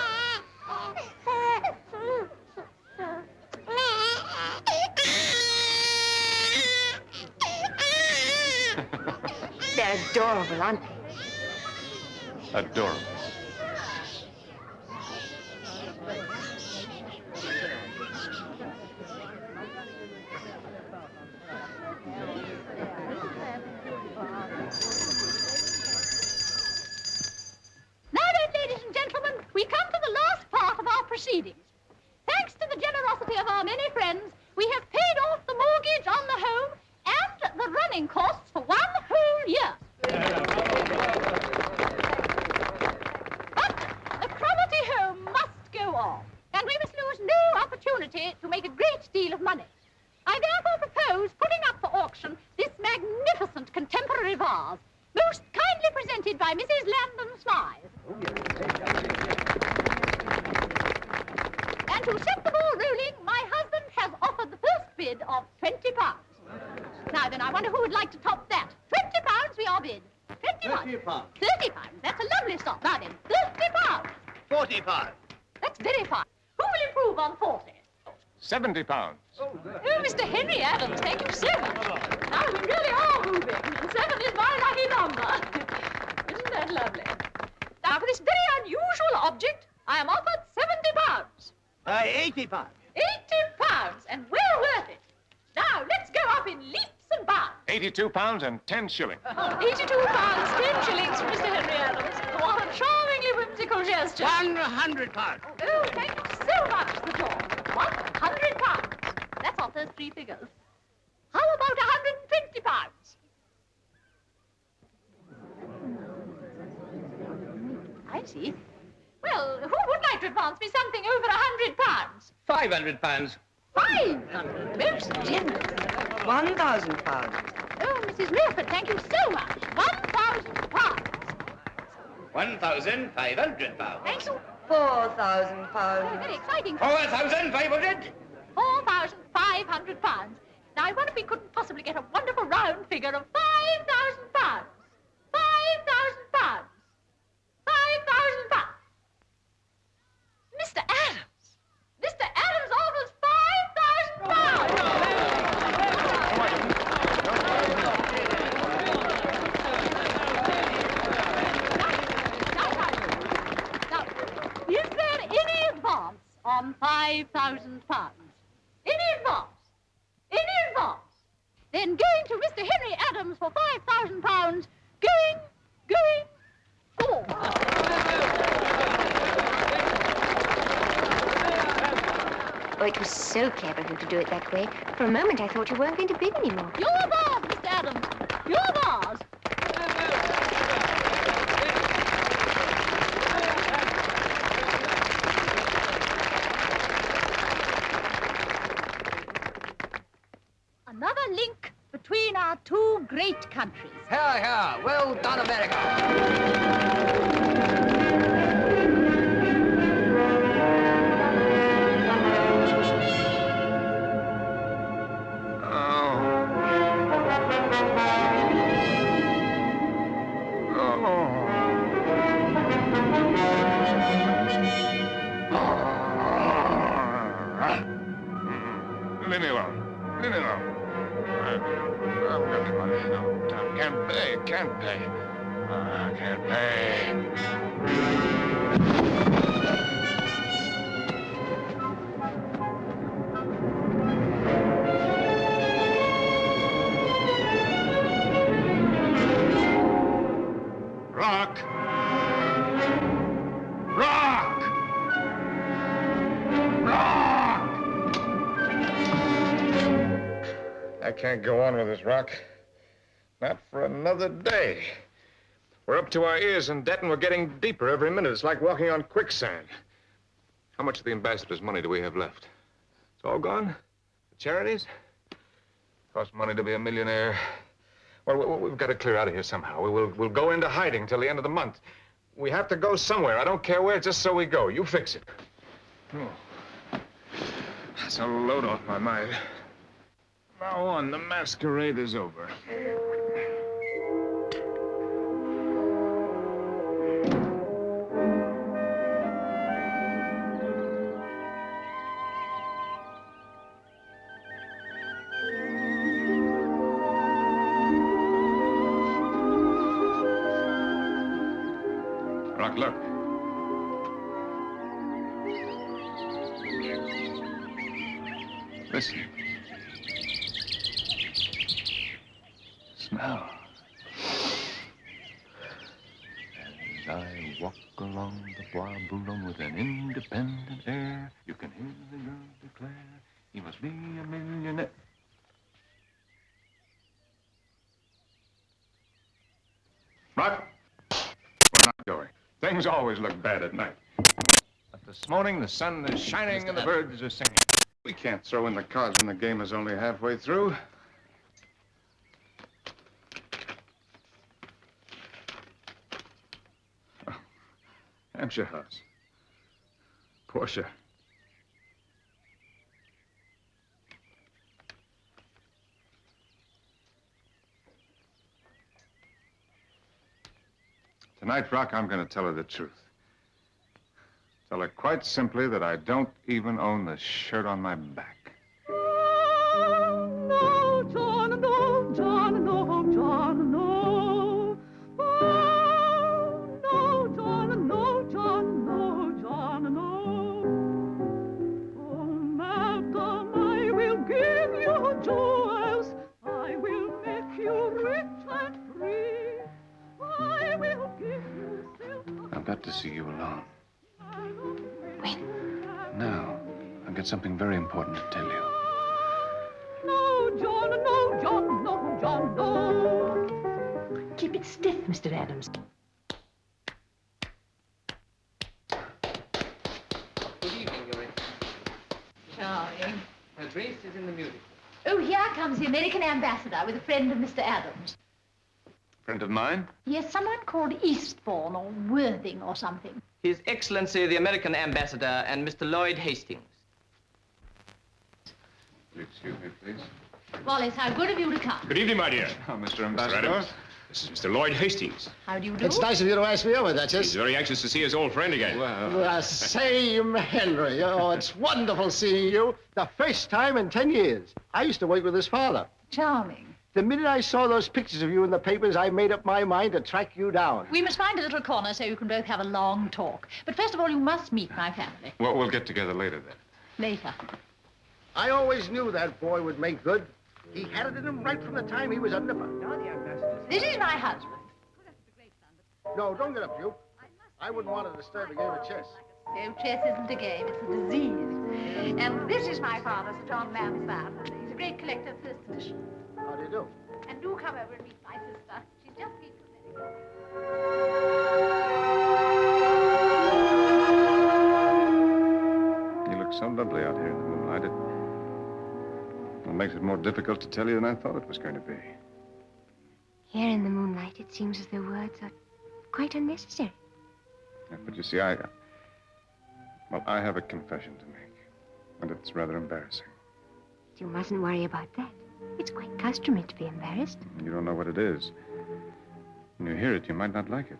S20: They're adorable, aren't they?
S5: Adorable.
S10: Now then, ladies and gentlemen, we come to the last part of our proceedings. Thanks to the generosity of our many friends, we have paid off the mortgage on the home and the running costs for 1 whole year. But the Cromarty home must go on, and we must lose no opportunity to make a great deal of money. I therefore propose putting up for auction this magnificent contemporary vase, most kindly presented by Mrs. Landon Smythe. And to set the ball rolling, my husband has offered the first bid of £20. Now then, I wonder who would like to top that. £20 we are bid. 21.
S19: £30.
S10: £30. That's a lovely stop. Now then, £30.
S7: £40.
S10: That's very fine. Who will improve on 40?
S5: £70.
S10: Oh, Mr. Henry Adams, thank you so much. Now we really are moving, and 7 is my lucky number. Isn't that lovely? Now, for this very unusual object, I am offered £70.
S7: £80.
S10: £80, and well worth it. Now, let's go up in leaps and bounds.
S5: £82 and 10 shillings.
S10: £82, 10 shillings from Mr. Henry Adams. What a charmingly whimsical gesture.
S7: £100.
S10: Oh, thank you so much, Sir George. £100. That's off those 3 figures. How about £120? I see. Well, who would like to advance me something over £100?
S7: £500.
S10: 500. Most generous.
S17: £1,000.
S10: Oh, Mrs. Milford, thank you so much. £1,000.
S7: £1,500.
S10: Thank you.
S17: £4,000.
S10: Very exciting.
S7: 4,500.
S10: £4,500. Now, I wonder if we couldn't possibly get a wonderful round figure of £5,000. £5,000. £5,000. Mr. Adams! Mr. Adams offers £5,000. Now, is there any advance on £5,000? Adams for £5,000. Going, go.
S20: Oh, it was so clever of you to do it that way. For a moment, I thought you weren't going to bid anymore.
S10: You're bars, Mr. Adams. You're bars. Another link between our two great countries.
S8: Here, here. Well done, America.
S5: Leave me alone. Leave me alone. I've got the money. No, I can't pay. Can't pay. I can't pay. Rock! Rock! Rock! I can't go on with this, Rock. Not for another day. We're up to our ears in debt, and we're getting deeper every minute. It's like walking on quicksand. How much of the ambassador's money do we have left? It's all gone? The charities? Costs money to be a millionaire. Well, we've got to clear out of here somehow. We'll go into hiding till the end of the month. We have to go somewhere. I don't care where, just so we go. You fix it. Oh. That's a load off my mind. Now on, the masquerade is over. Rock, look. Listen. Smell. As I walk along the Bois Boulogne with an independent air, you can hear the girl declare he must be a millionaire. Rock, we're not going. Things always look bad at night. But this morning, the sun is shining and the birds are singing. We can't throw in the cards when the game is only halfway through. Oh, Hampshire House. Portia. Tonight, Rock, I'm going to tell her the truth. Tell her quite simply that I don't even own the shirt on my back.
S10: No, John, no, John, no, John, no. Oh, no, John, no, John, no, John, no. Oh, madam, I will give you jewels. I will make you rich and free. I will give you silver.
S5: I've got to see you alone.
S20: When?
S5: Now, I've got something very important to tell you.
S10: No, John, no, John, no, John, no.
S11: Keep it stiff, Mr. Adams.
S8: Good evening, Your Excellency.
S10: Charming.
S8: Her Grace is in the music.
S10: Oh, here comes the American ambassador with a friend of Mr. Adams.
S5: Friend of mine?
S10: Yes, someone called Eastbourne or Worthing or something.
S18: His Excellency, the American ambassador, and Mr. Lloyd Hastings.
S5: Excuse me, please.
S10: Wallace, how good of you to come.
S16: Good evening, my dear.
S5: Oh, Mr. Ambassador.
S16: This is Mr. Lloyd Hastings.
S10: How do you do?
S4: It's nice of you to ask me over, Duchess.
S16: He's very anxious to see his old friend again.
S4: Same, Henry. Oh, it's wonderful seeing you. The first time in 10 years. I used to work with his father.
S10: Charming.
S4: The minute I saw those pictures of you in the papers, I made up my mind to track you down.
S10: We must find a little corner so you can both have a long talk. But first of all, you must meet my family.
S5: Well, we'll get together later, then.
S10: Later.
S4: I always knew that boy would make good.
S21: He had it in him right from the time he was a nipper.
S10: This is my husband.
S21: No, don't get up, Duke. I wouldn't want to disturb a game of chess.
S10: Oh, chess isn't a game, it's a disease. And this is my father, Sir John Lansdowne. He's a great collector of first edition.
S21: How do you do?
S10: And do come over and meet my sister. She's just been to America.
S5: You look so lovely out here in the moonlight. It makes it more difficult to tell you than I thought it was going to be.
S20: Here in the moonlight, it seems as though words are quite unnecessary.
S5: Yeah, but you see, I have a confession to make, and it's rather embarrassing.
S20: You mustn't worry about that. It's quite customary to be embarrassed.
S5: You don't know what it is. When you hear it, you might not like it.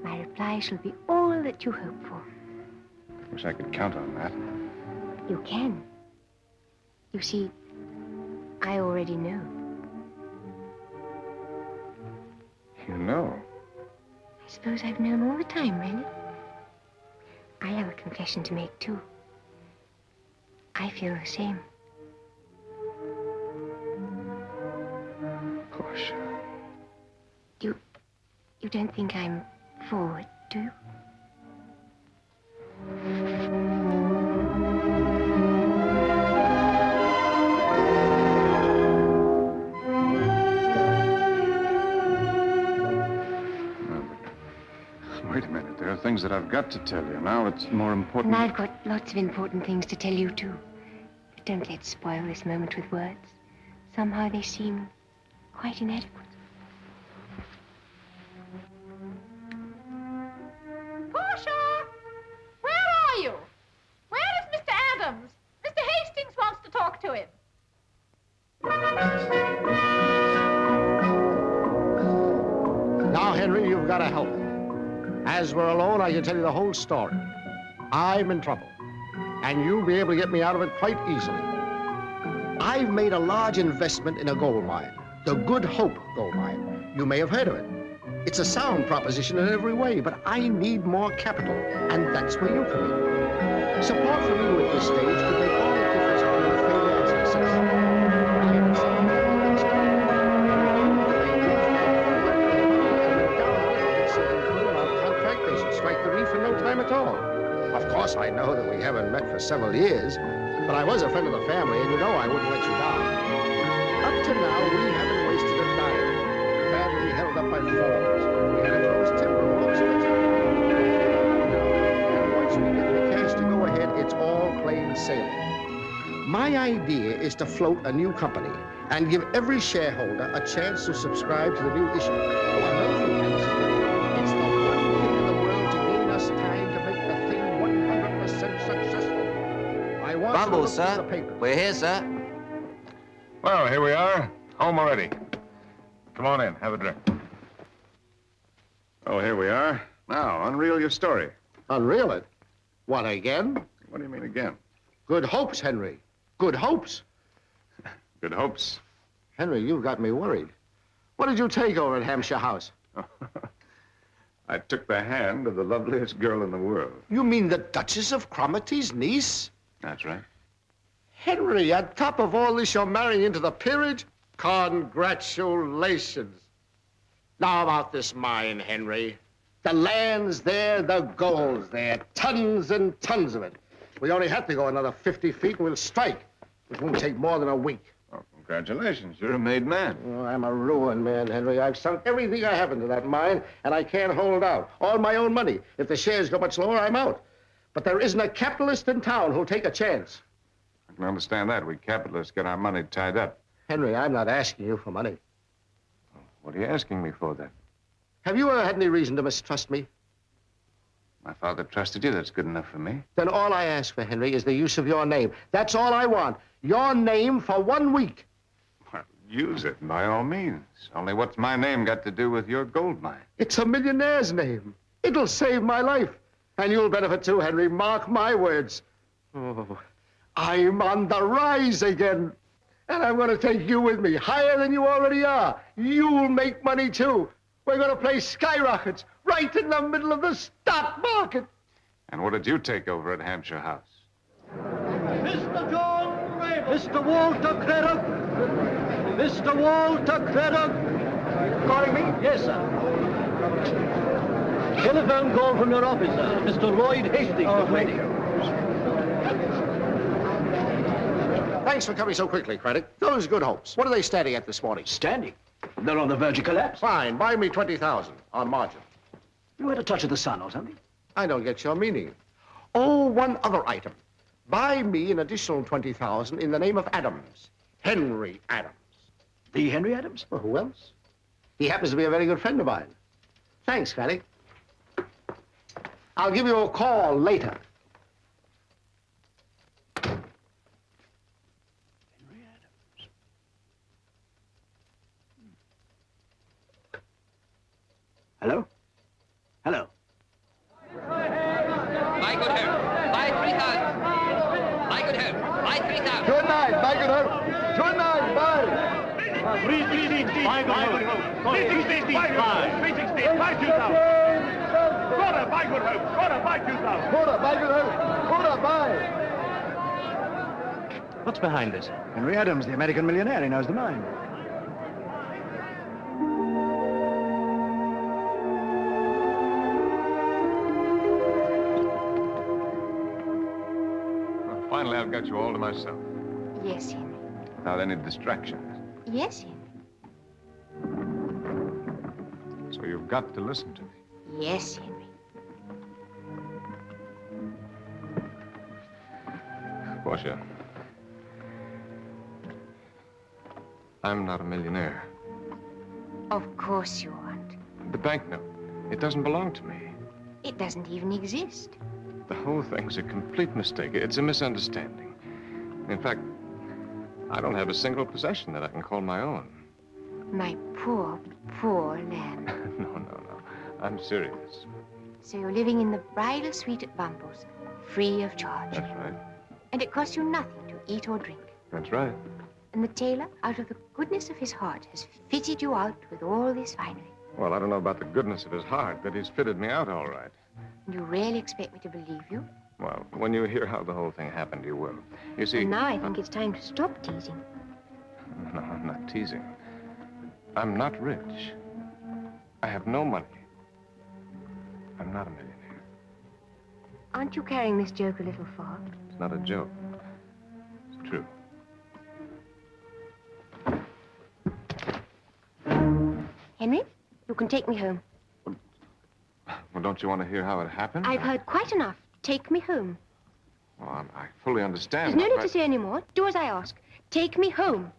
S20: My reply shall be all that you hope for.
S5: I wish I could count on that.
S20: You can. You see, I already know.
S5: You know?
S20: I suppose I've known all the time, really. I have a confession to make, too. I feel the same.
S5: Portia.
S20: You don't think I'm forward, do you?
S5: Wait a minute. There are things that I've got to tell you. Now it's more important.
S20: And I've got lots of important things to tell you, too. But don't let's spoil this moment with words. Somehow they seem quite inadequate.
S10: Portia! Where are you? Where is Mr. Adams? Mr. Hastings wants to talk to him.
S21: Now, Henry, you've got to help me. As we're alone, I can tell you the whole story. I'm in trouble, and you'll be able to get me out of it quite easily. I've made a large investment in a gold mine, the Good Hope gold mine. You may have heard of it. It's a sound proposition in every way, but I need more capital, and that's where you come in. Support from you at this stage could make all the difference between failure and success. I am strike the reef in no time at all. Of course, I know that we haven't met for several years, but I was a friend of the family, and you know I wouldn't let you down. Up to now, we haven't wasted a dime. Badly held up by forms. We had to throw us timber walks with it. And once we get the cash to go ahead, it's all plain sailing. My idea is to float a new company and give every shareholder a chance to subscribe to the new issue. Oh, another thing, it's the one thing in the world to gain us time to make the thing 100% successful. I want
S22: Bumble,
S21: to
S22: sir.
S21: the paper.
S22: We're here, sir.
S5: Well, here we are. Home already. Come on in. Have a drink. Oh, here we are. Now, unreel your story.
S21: Unreel it? What, again?
S5: What do you mean again?
S21: Good hopes, Henry. Good hopes.
S5: Good hopes.
S21: Henry, you've got me worried. What did you take over at Hampshire House?
S5: I took the hand of the loveliest girl in the world.
S21: You mean the Duchess of Cromarty's niece?
S5: That's right.
S21: Henry, on top of all this, you're marrying into the peerage? Congratulations. Now about this mine, Henry. The land's there, the gold's there. Tons and tons of it. We only have to go another 50 feet and we'll strike. It won't take more than a week.
S5: Oh, congratulations. You're a made man.
S21: Oh, I'm a ruined man, Henry. I've sunk everything I have into that mine, and I can't hold out. All my own money. If the shares go much lower, I'm out. But there isn't a capitalist in town who'll take a chance.
S5: I can understand that. We capitalists get our money tied up.
S21: Henry, I'm not asking you for money.
S5: What are you asking me for, then?
S21: Have you ever had any reason to mistrust me?
S5: My father trusted you. That's good enough for me.
S21: Then all I ask for, Henry, is the use of your name. That's all I want. Your name for 1 week.
S5: Well, use it, by all means. Only what's my name got to do with your gold mine?
S21: It's a millionaire's name. It'll save my life. And you'll benefit too, Henry. Mark my words. Oh, I'm on the rise again. And I'm going to take you with me, higher than you already are. You'll make money, too. We're going to play skyrockets right in the middle of the stock market.
S5: And what did you take over at Hampshire House?
S21: Mr. John Raven. Mr. Walter Craddock.
S14: Mr. Walter Craddock.
S21: Calling me?
S14: Yes, sir. Telephone call from your office, sir. Mr. Lloyd Hastings is waiting.
S21: Thanks for coming so quickly, Craddock. Those Good Hopes, what are they standing at this morning?
S14: Standing? They're on the verge of collapse.
S21: Fine. Buy me 20,000 on margin.
S14: You had a touch of the sun or something?
S21: I don't get your meaning. Oh, one other item. Buy me an additional 20,000 in the name of Adams. Henry Adams.
S14: The Henry Adams?
S21: Well, who else? He happens to be a very good friend of mine. Thanks, Craddock. I'll give you a call later.
S14: Hello? Hello?
S18: My good hope, buy 3,000. My good hope, buy 3,000.
S21: Good night, my good hope. Good night, bye.
S15: 360, buy good hope. 360, buy 360, buy 2,000. Quarter, buy good hope. Quarter, buy 2,000.
S21: Quarter, buy good hope. Quarter, buy.
S14: What's behind this? Henry Adams, the American millionaire. He knows the mine.
S5: Finally, I've got you all to myself,
S20: Yes, Henry.
S5: without any distractions.
S20: Yes, Henry.
S5: So you've got to listen to me.
S20: Yes, Henry.
S5: Portia, I'm not a millionaire.
S20: Of course you aren't.
S5: The banknote, it doesn't belong to me.
S20: It doesn't even exist.
S5: The whole thing's a complete mistake. It's a misunderstanding. In fact, I don't have a single possession that I can call my own.
S20: My poor, poor lamb.
S5: No. I'm serious.
S20: So you're living in the bridal suite at Bumble's, free of charge.
S5: That's right.
S20: And it costs you nothing to eat or drink.
S5: That's right.
S20: And the tailor, out of the goodness of his heart, has fitted you out with all this finery.
S5: Well, I don't know about the goodness of his heart, but he's fitted me out all right.
S20: And you really expect me to believe you?
S5: Well, when you hear how the whole thing happened, you will. You see...
S20: And now I think it's time to stop teasing.
S5: No, I'm not teasing. I'm not rich. I have no money. I'm not a millionaire.
S20: Aren't you carrying this joke a little far?
S5: It's not a joke. It's true.
S20: Henry, you can take me home.
S5: Well, don't you want to hear how it happened?
S20: I've heard quite enough. Take me home.
S5: Well, I fully understand.
S20: There's no need
S5: but-
S20: to say any more. Do as I ask. Take me home.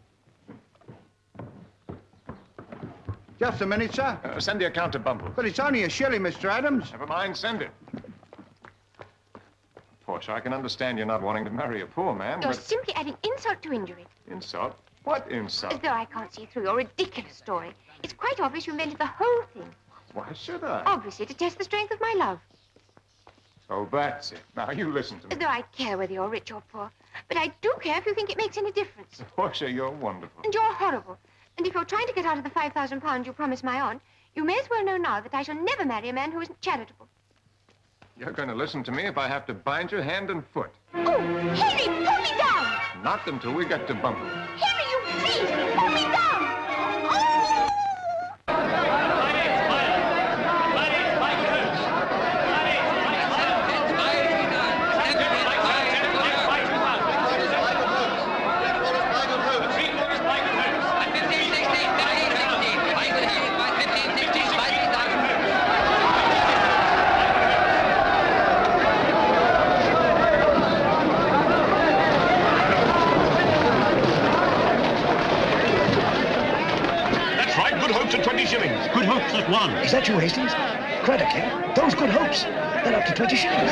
S2: Just a minute, sir.
S5: Send the account to Bumble.
S2: But it's only a shilling, Mr. Adams.
S5: Never mind, send it. Portia, I can understand you're not wanting to marry a poor man,
S20: You're
S5: but...
S20: simply adding insult to injury.
S5: Insult? What
S20: As
S5: insult?
S20: though I can't see through your ridiculous story. It's quite obvious you invented the whole thing.
S5: Why should I?
S20: Obviously, to test the strength of my love.
S5: So that's it. Now, you listen to me.
S20: As though I care whether you're rich or poor. But I do care if you think it makes any difference.
S5: Portia, you're wonderful.
S20: And you're horrible. And if you're trying to get out of the £5,000 you promised my aunt, you may as well know now that I shall never marry a man who isn't charitable.
S5: You're going to listen to me if I have to bind you hand and foot.
S20: Oh, Henry, pull me down!
S5: Not until we get to Bumble.
S20: Henry, you please, pull me down!
S14: Good Hopes at one. Is that you, Hastings? Craddock, eh? Those Good Hopes. They're up to 20 shillings.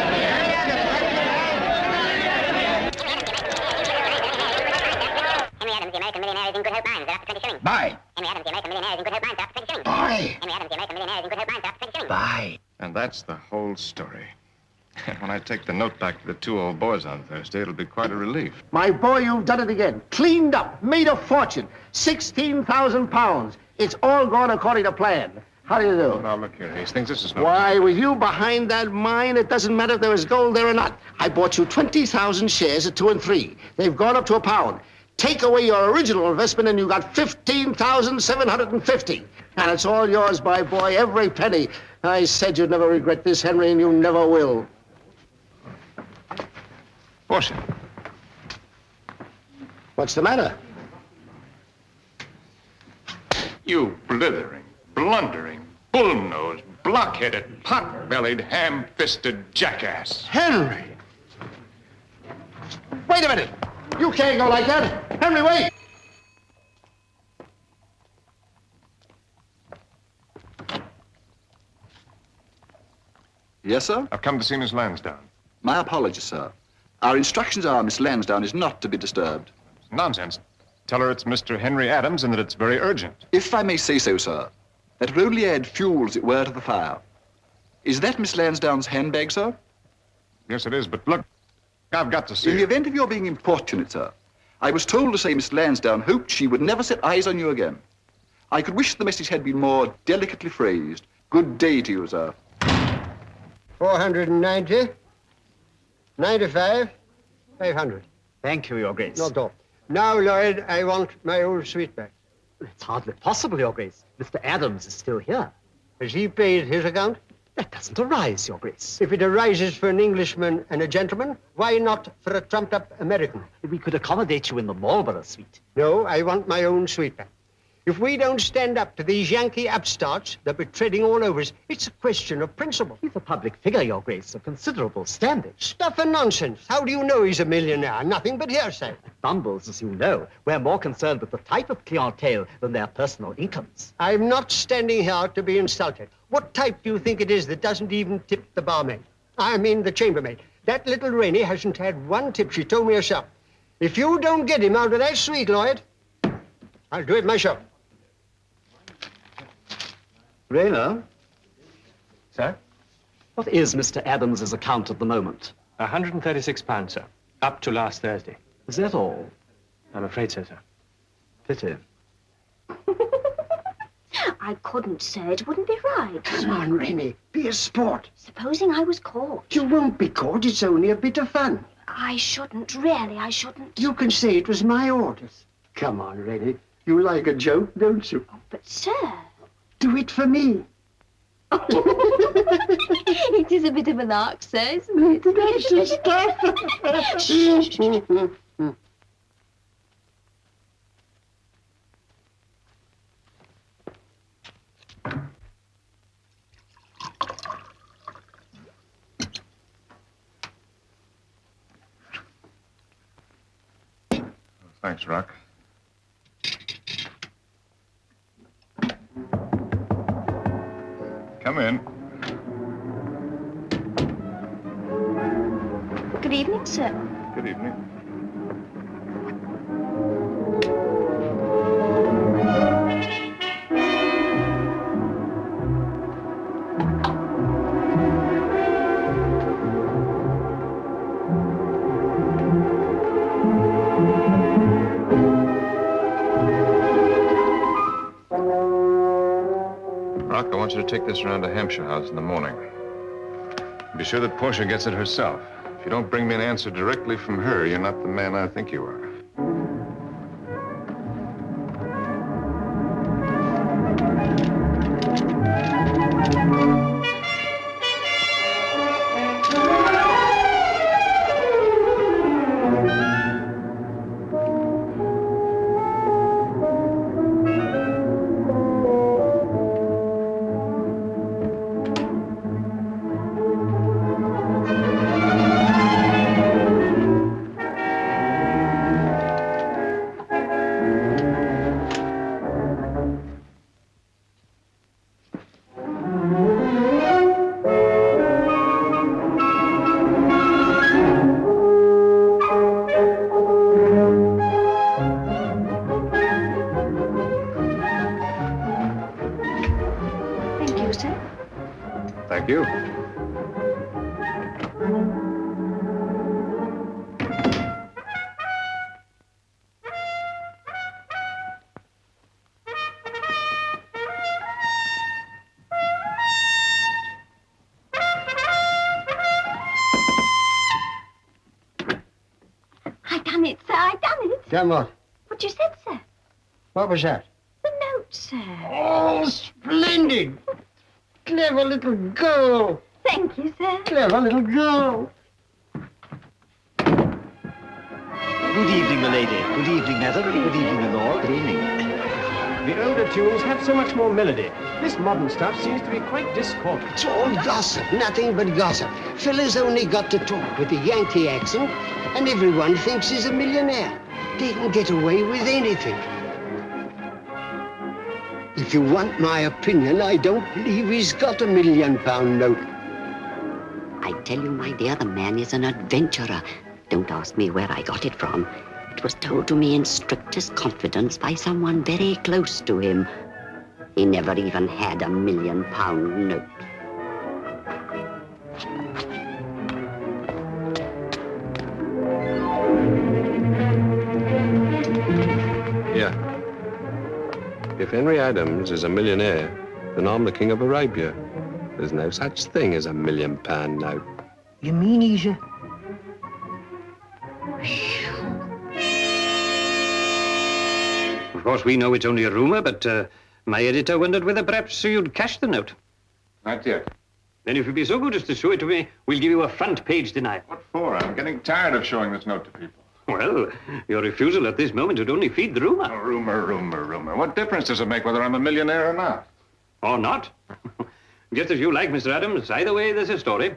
S3: Henry Adams, the American millionaire, is in Good Hope Mines. They're up to 20 shillings.
S14: Buy.
S3: Henry Adams, the American millionaire, is in Good Hope Mines. They're up to 20 shillings.
S14: Buy.
S3: Henry Adams, the American millionaire, is in Good Hope Mines. They're up to 20 shillings.
S14: Buy.
S5: And that's the whole story. When I take the note back to the two old boys on Thursday, it'll be quite a relief.
S21: My boy, you've done it again. Cleaned up, made a fortune. 16,000 pounds. It's all gone according to plan. How do you do?
S5: Now, look here, Hastings, this is no...
S21: Why, with you behind that mine, it doesn't matter if there was gold there or not. I bought you 20,000 shares at 2 and 3. They've gone up to £1. Take away your original investment and you got 15,750. And it's all yours, my boy, every penny. I said you'd never regret this, Henry, and you never will.
S5: Portia.
S21: What's the matter?
S5: You blithering, blundering, bull-nosed, block-headed, pot-bellied, ham-fisted jackass.
S21: Henry! Wait a minute! You can't go like that! Henry, wait!
S12: Yes, sir?
S5: I've come to see Miss Lansdowne.
S12: My apologies, sir. Our instructions are Miss Lansdowne is not to be disturbed.
S5: Nonsense. Tell her it's Mr. Henry Adams and that it's very urgent.
S12: If I may say so, sir, that would only add fuel, as it were, to the fire. Is that Miss Lansdowne's handbag, sir?
S5: Yes, it is, but look, I've got to see
S12: In
S5: her.
S12: the event of your being importunate, sir, I was told to say Miss Lansdowne hoped she would never set eyes on you again. I could wish the message had been more delicately phrased. Good day to you, sir.
S21: 490, 95, 500.
S14: Thank you, Your Grace.
S21: Not all. Now, Lloyd, I want my old suite back.
S14: It's hardly possible, Your Grace. Mr. Adams is still here.
S21: Has he paid his account?
S14: That doesn't arise, Your Grace.
S21: If it arises for an Englishman and a gentleman, why not for a trumped-up American?
S14: We could accommodate you in the Marlborough suite.
S21: No, I want my own suite back. If we don't stand up to these Yankee upstarts, they'll be treading all over us. It's a question of principle.
S14: He's a public figure, Your Grace, of considerable standing.
S21: Stuff and nonsense. How do you know he's a millionaire? Nothing but hearsay.
S14: Bumbles, as you know, we're more concerned with the type of clientele than their personal incomes.
S21: I'm not standing here to be insulted. What type do you think it is that doesn't even tip the barmaid? I mean the chambermaid. That little Rainey hasn't had one tip. She told me herself. If you don't get him out of that suite, Lloyd, I'll do it myself.
S14: Rayner? Sir? What is Mr. Adams's account at the moment?
S22: £136, sir. Up to last Thursday.
S14: Is that all?
S22: I'm afraid so, sir.
S14: Pity.
S11: I couldn't, sir. It wouldn't be right.
S21: Come on, Rainey. Be a sport.
S11: Supposing I was caught.
S21: You won't be caught. It's only a bit of fun.
S11: I shouldn't, really, I shouldn't.
S21: You can say it was my orders. Come on, Rainey. You like a joke, don't you?
S11: But, sir...
S21: Do it for me.
S11: It is a bit of a lark, sir, isn't it?
S5: Thanks, Rock. Come in.
S11: Good evening, sir.
S5: Good evening. Rock, I want you to take this around to Hampshire House in the morning. Be sure that Portia gets it herself. If you don't bring me an answer directly from her, you're not the man I think you are. Thank you.
S11: I done it, sir, I done it.
S21: Come on.
S20: what you said, sir.
S9: What was that?
S20: The note, sir.
S9: Oh, splendid! Clever little girl.
S20: Thank you, sir.
S9: Clever little girl.
S14: Good evening, milady. Good evening, madam. Good evening, my lord. Good evening.
S22: The older tunes have so much more melody. This modern stuff seems to be quite discordant.
S9: It's all gossip, nothing but gossip. Fella's only got to talk with a Yankee accent, and everyone thinks he's a millionaire. They can get away with anything. If you want my opinion, I don't believe he's got a £1 million note.
S1: I tell you, my dear, the man is an adventurer. Don't ask me where I got it from. It was told to me in strictest confidence by someone very close to him. He never even had a £1 million note.
S13: Yeah. If Henry Adams is a millionaire, then I'm the king of Arabia. There's no such thing as a £1 million note.
S9: You mean he's a...
S23: Of course, we know it's only a rumor, but my editor wondered whether perhaps you'd cash the note.
S5: Not yet.
S23: Then if you'd be so good as to show it to me, we'll give you a front page denial.
S5: What for? I'm getting tired of showing this note to people.
S23: Well, your refusal at this moment would only feed the rumor.
S5: Oh, rumor. What difference does it make whether I'm a millionaire or not?
S23: Or not? Just as you like, Mr. Adams. Either way, there's a story.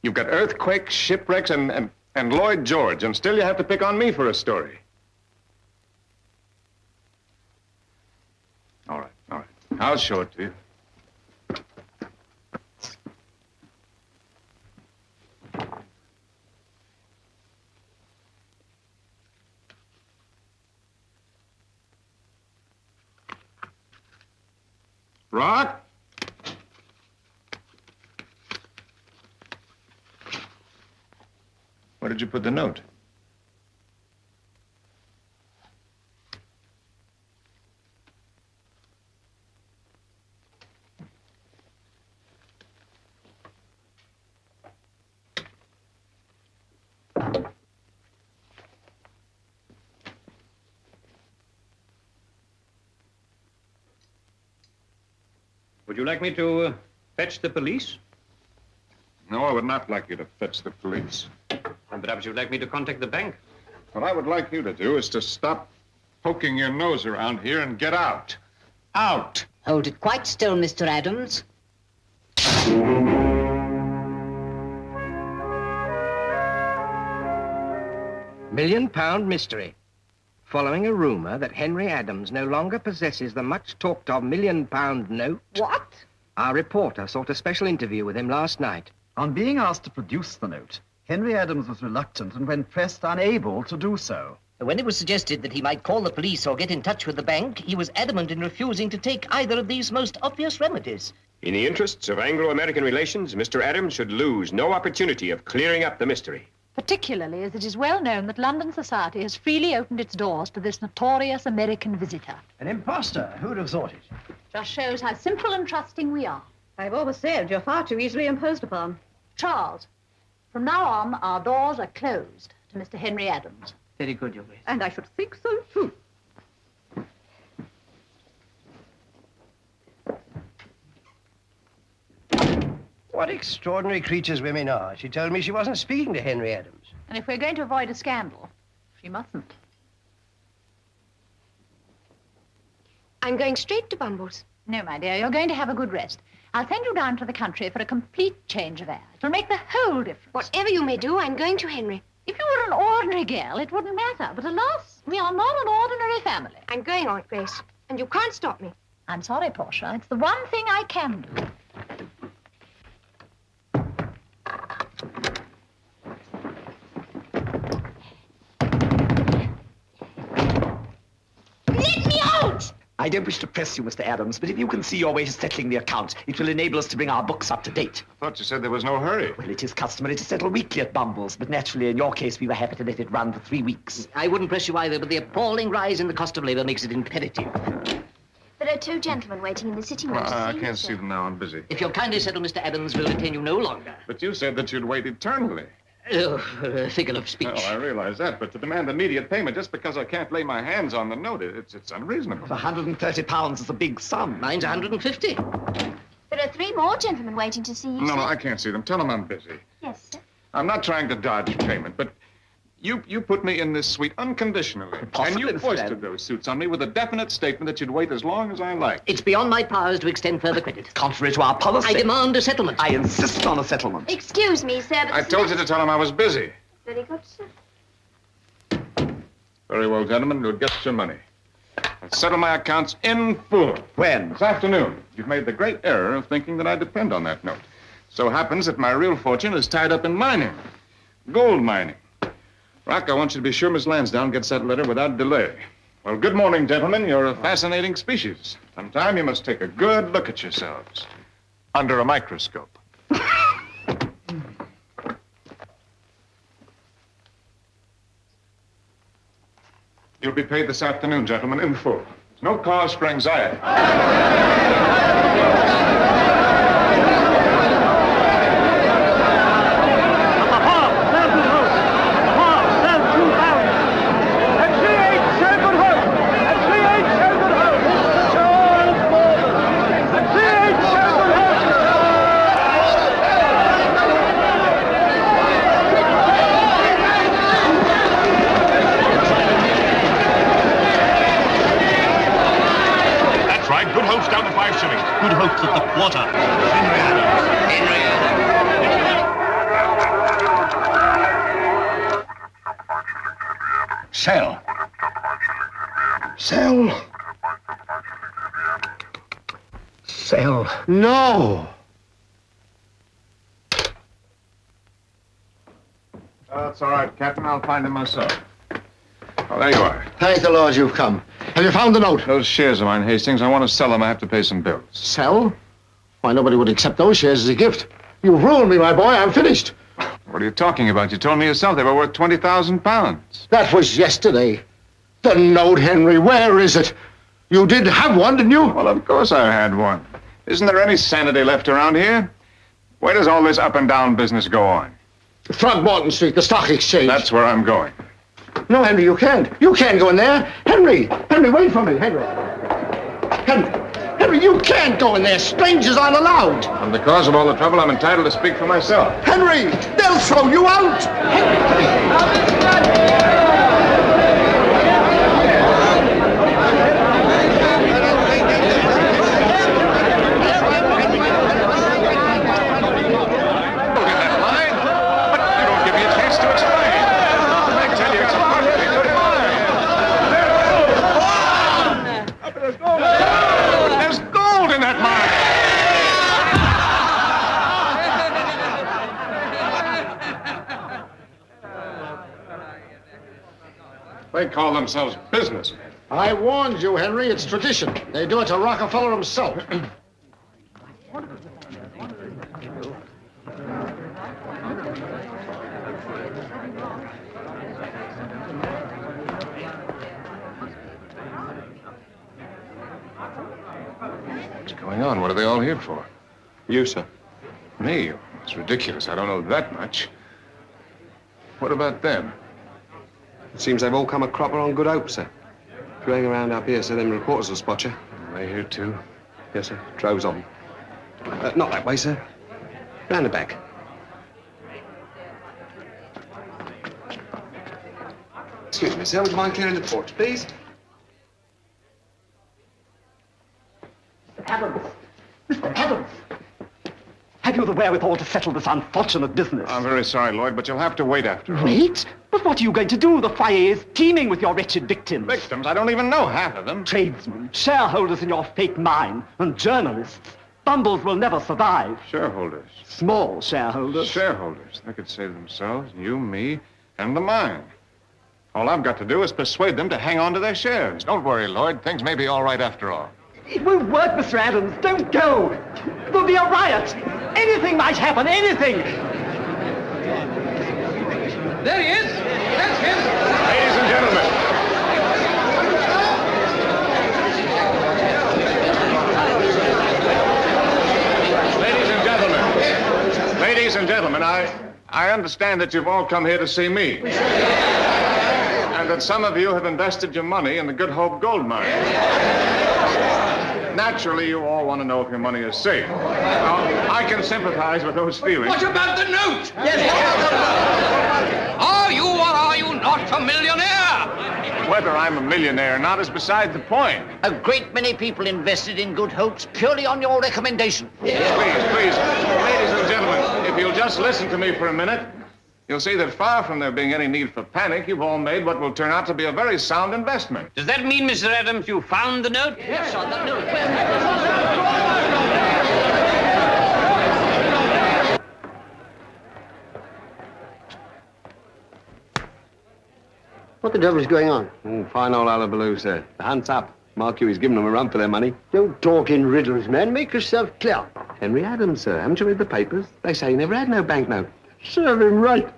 S5: You've got earthquakes, shipwrecks, and Lloyd George, and still you have to pick on me for a story. All right. I'll show it to you. Rock? Where did you put the note?
S23: Would you like me to fetch the police?
S5: No, I would not like you to fetch the police.
S23: And perhaps you'd like me to contact the bank?
S5: What I would like you to do is to stop poking your nose around here and get out. Out!
S1: Hold it quite still, Mr. Adams.
S8: £1 million mystery. Following a rumor that Henry Adams no longer possesses the much-talked-of £1 million note...
S6: What?
S8: Our reporter sought a special interview with him last night.
S14: On being asked to produce the note, Henry Adams was reluctant and, when pressed, unable to do so.
S8: When it was suggested that he might call the police or get in touch with the bank, he was adamant in refusing to take either of these most obvious remedies.
S16: In the interests of Anglo-American relations, Mr. Adams should lose no opportunity of clearing up the mystery.
S10: Particularly as it is well known that London society has freely opened its doors to this notorious American visitor.
S19: An imposter. Who'd have thought it?
S10: Just shows how simple and trusting we are.
S24: I've always said you're far too easily imposed upon.
S10: Charles, from now on, our doors are closed to Mr. Henry Adams.
S24: Very good, Your Grace. And I should think so, too.
S9: What extraordinary creatures women are. She told me she wasn't speaking to Henry Adams.
S10: And if we're going to avoid a scandal, she mustn't.
S20: I'm going straight to Bumble's.
S10: No, my dear, you're going to have a good rest. I'll send you down to the country for a complete change of air. It'll make the whole difference.
S20: Whatever you may do, I'm going to Henry.
S10: If you were an ordinary girl, it wouldn't matter. But alas, we are not an ordinary family.
S20: I'm going, Aunt Grace, and you can't stop me.
S10: I'm sorry, Portia. It's the one thing I can do.
S20: Let me out!
S14: I don't wish to press you, Mr. Adams, but if you can see your way to settling the account, it will enable us to bring our books up to date.
S5: I thought you said there was no hurry.
S14: Well, it is customary to settle weekly at Bumble's, but naturally, in your case, we were happy to let it run for 3 weeks.
S8: I wouldn't press you either, but the appalling rise in the cost of labor makes it imperative.
S20: There are 2 gentlemen waiting in the sitting room.
S5: I can't see them now. I'm busy.
S8: If you'll kindly settle, Mr. Adams, we'll detain you no longer.
S5: But you said that you'd wait eternally.
S8: Figure of speech.
S5: Well, I realize that, but to demand immediate payment just because I can't lay my hands on the note, it's unreasonable.
S14: £130 is a big sum.
S8: Mine's 150.
S20: There are 3 more gentlemen waiting to see you,
S5: No,
S20: sir.
S5: I can't see them. Tell them I'm busy.
S20: Yes, sir.
S5: I'm not trying to dodge payment, but you put me in this suite unconditionally.
S14: Possibly,
S5: and you
S14: Mr.
S5: foisted
S14: Adams.
S5: those suits on me with a definite statement that you'd wait as long as I liked.
S8: It's beyond my powers to extend further credit.
S14: Contrary to our policy.
S8: I demand a settlement.
S14: I insist on a settlement.
S20: Excuse me, sir, but...
S5: I told you to tell him I was busy.
S20: Very good, sir.
S5: Very well, gentlemen, you'll get your money. I'll settle my accounts in full.
S14: When?
S5: This afternoon. You've made the great error of thinking that I depend on that note. So happens that my real fortune is tied up in mining. Gold mining. Rock, I want you to be sure Miss Lansdowne gets that letter without delay. Well, good morning, gentlemen. You're a fascinating species. Sometime you must take a good look at yourselves. Under a microscope. You'll be paid this afternoon, gentlemen, in full. No cause for anxiety.
S15: That's right. Good hopes down to 5 shillings. Good hopes at the quarter. Henry Adams. Henry Adams.
S19: Sell. Sell.
S9: Sell.
S19: No.
S5: That's all right, Captain. I'll find him myself. Oh, there you are.
S21: Thank the Lord you've come. Have you found the note?
S5: Those shares of mine, Hastings, I want to sell them. I have to pay some bills.
S21: Sell? Why, nobody would accept those shares as a gift. You've ruined me, my boy. I'm finished.
S5: What are you talking about? You told me yourself they were worth 20,000 pounds.
S21: That was yesterday. The note, Henry, where is it? You did have one, didn't you?
S5: Well, of course I had one. Isn't there any sanity left around here? Where does all this up and down business go on?
S21: Throgmorton Street, the stock exchange.
S5: That's where I'm going.
S21: No, Henry, you can't. You can't go in there. Henry, wait for me, Henry. Henry, you can't go in there. Strangers aren't allowed.
S5: And because of all the trouble, I'm entitled to speak for myself.
S21: Henry, they'll throw you out.
S5: There's gold in that mine! They call themselves businessmen.
S21: I warned you, Henry. It's tradition. They do it to Rockefeller himself.
S5: What's going on? What are they all here for?
S13: You, sir.
S5: Me? It's ridiculous. I don't know that much. What about them?
S13: It seems they've all come a cropper on good hope, sir. If you hang around up here, sir, them reporters will spot you.
S5: Are they here too?
S13: Yes, sir. Droves of them. Not that way, sir. Round the back. Excuse me, sir. Would you mind clearing the porch, please?
S14: Adams! Mr. Adams! Have you the wherewithal to settle this unfortunate business?
S5: I'm very sorry, Lloyd, but you'll have to wait after all.
S14: Wait? But what are you going to do? The foyer is teeming with your wretched victims.
S5: Victims? I don't even know half of them.
S14: Tradesmen, shareholders in your fake mine, and journalists. Bumbles will never survive.
S5: Shareholders.
S14: Small shareholders.
S5: Shareholders. They could save themselves, you, me, and the mine. All I've got to do is persuade them to hang on to their shares. Don't worry, Lloyd. Things may be all right after all.
S14: It won't work, Mr. Adams. Don't go. There'll be a riot. Anything might happen. Anything.
S8: There he is. That's him.
S5: Ladies and gentlemen. Ladies and gentlemen, I understand that you've all come here to see me. And that some of you have invested your money in the Good Hope gold mine. Naturally, you all want to know if your money is safe. Now, I can sympathize with those feelings.
S4: What about the note? Are you or are you not a millionaire?
S5: Whether I'm a millionaire or not is beside the point.
S7: A great many people invested in Good Hopes purely on your recommendation.
S5: Please, ladies and gentlemen, if you'll just listen to me for a minute, you'll see that far from there being any need for panic, you've all made what will turn out to be a very sound investment.
S23: Does that mean, Mr. Adams, you found the note?
S7: Yes, sir, the note.
S9: What the devil's going on?
S13: Fine old hullabaloo, sir. The hunt's up. Mark you, he's given them a run for their money.
S9: Don't talk in riddles, man. Make yourself clear.
S13: Henry Adams, sir. Haven't you read the papers? They say he never had no banknote.
S9: Serve him right.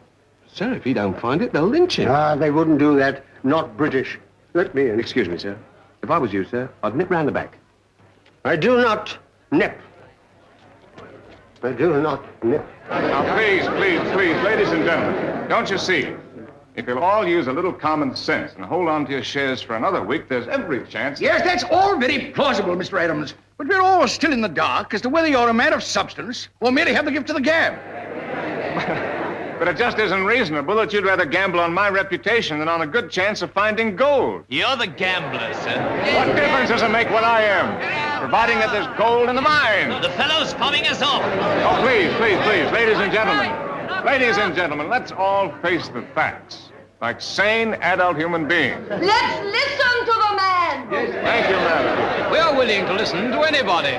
S13: Sir, if he don't find it, they'll lynch him.
S9: Ah, they wouldn't do that. Not British. Let me in.
S13: Excuse me, sir. If I was you, sir, I'd nip round the back.
S9: I do not nip. I do not nip.
S5: Now, please, ladies and gentlemen, don't you see? If you'll all use a little common sense and hold on to your shares for another week, there's every chance...
S4: Yes, that's all very plausible, Mr. Adams. But we're all still in the dark as to whether you're a man of substance or merely have the gift of the gab.
S5: But it just isn't reasonable that you'd rather gamble on my reputation than on a good chance of finding gold.
S23: You're the gambler, sir.
S5: What difference does it make what I am, providing that there's gold in the mine?
S23: The fellow's palming us off.
S5: Oh, please, ladies and gentlemen. Ladies and gentlemen, let's all face the facts, like sane adult human beings.
S17: Let's listen to the man.
S5: Yes, thank you, madam.
S23: We are willing to listen to anybody.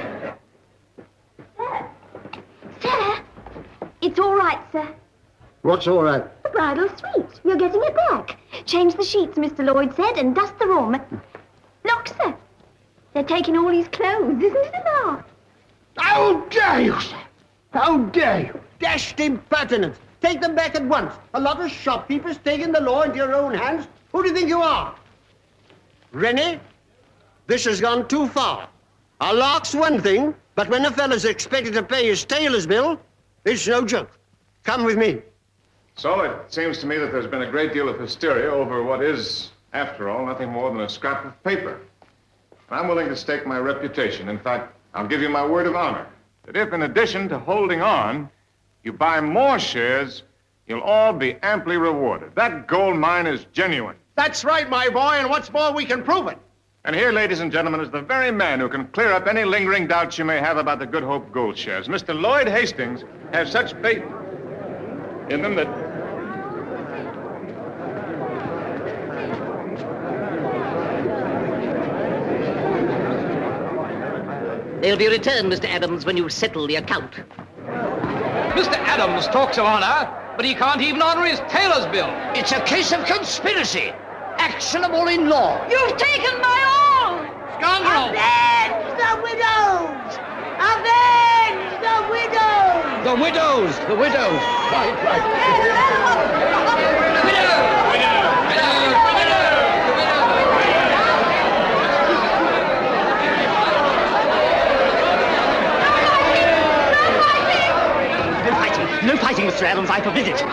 S20: Sir, it's all right, sir.
S9: What's all right?
S20: The bridal suite. You're getting it back. Change the sheets, Mr. Lloyd said, and dust the room. Look, sir. They're taking all his clothes. Isn't it a lark?
S9: How dare you, sir? How dare you? Dashed impertinence. Take them back at once. A lot of shopkeepers taking the law into your own hands. Who do you think you are? Rennie, this has gone too far. A lark's one thing, but when a fellow's expected to pay his tailor's bill, it's no joke. Come with me.
S5: So it seems to me that there's been a great deal of hysteria over what is, after all, nothing more than a scrap of paper. I'm willing to stake my reputation. In fact, I'll give you my word of honor that if, in addition to holding on, you buy more shares, you'll all be amply rewarded. That gold mine is genuine.
S4: That's right, my boy, and what's more, we can prove it.
S5: And here, ladies and gentlemen, is the very man who can clear up any lingering doubts you may have about the Good Hope gold shares. Mr. Lloyd Hastings has such faith in them that...
S7: They'll be returned, Mr. Adams, when you settle the account.
S23: Mr. Adams talks of honor, but he can't even honor his tailor's bill.
S7: It's a case of conspiracy, actionable in law.
S17: You've taken my all.
S23: Scoundrel!
S17: Avenge the widows! Avenge the widows!
S23: The widows! The widows!
S7: No fighting, Mr. Adams, I forbid it.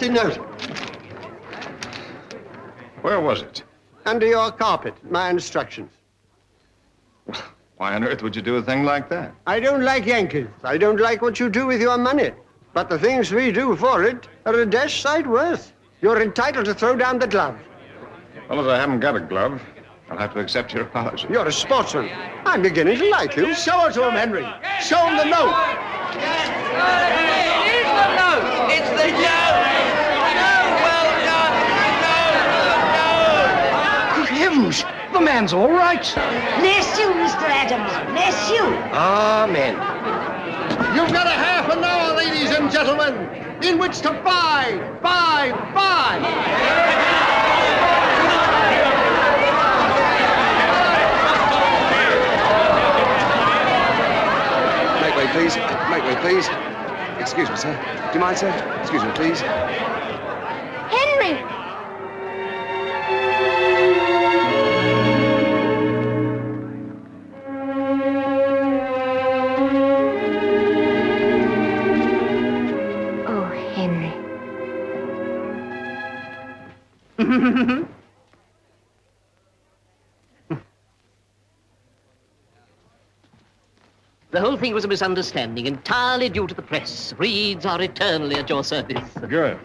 S9: Note.
S5: Where was it?
S9: Under your carpet, my instructions.
S5: Why on earth would you do a thing like that?
S9: I don't like Yankees. I don't like what you do with your money. But the things we do for it are a dash sight worse. You're entitled to throw down the glove.
S5: Well, as I haven't got a glove, I'll have to accept your apology.
S9: You're a sportsman. I'm beginning to like you.
S4: Show it to him, Henry. Show him the note.
S17: Here's the note.
S4: It's the note. Heavens, the man's all right.
S17: Bless you, Mr. Adams. Bless you.
S4: Amen.
S9: You
S21: You've got a half an hour, ladies and gentlemen, in which to buy.
S13: Make way, please. Make way, please. Excuse me, sir. Do you mind, sir? Excuse me, please.
S20: Henry! Oh, Henry.
S7: The whole thing was a misunderstanding, entirely due to the press. Reeds are eternally at your service.
S14: Good.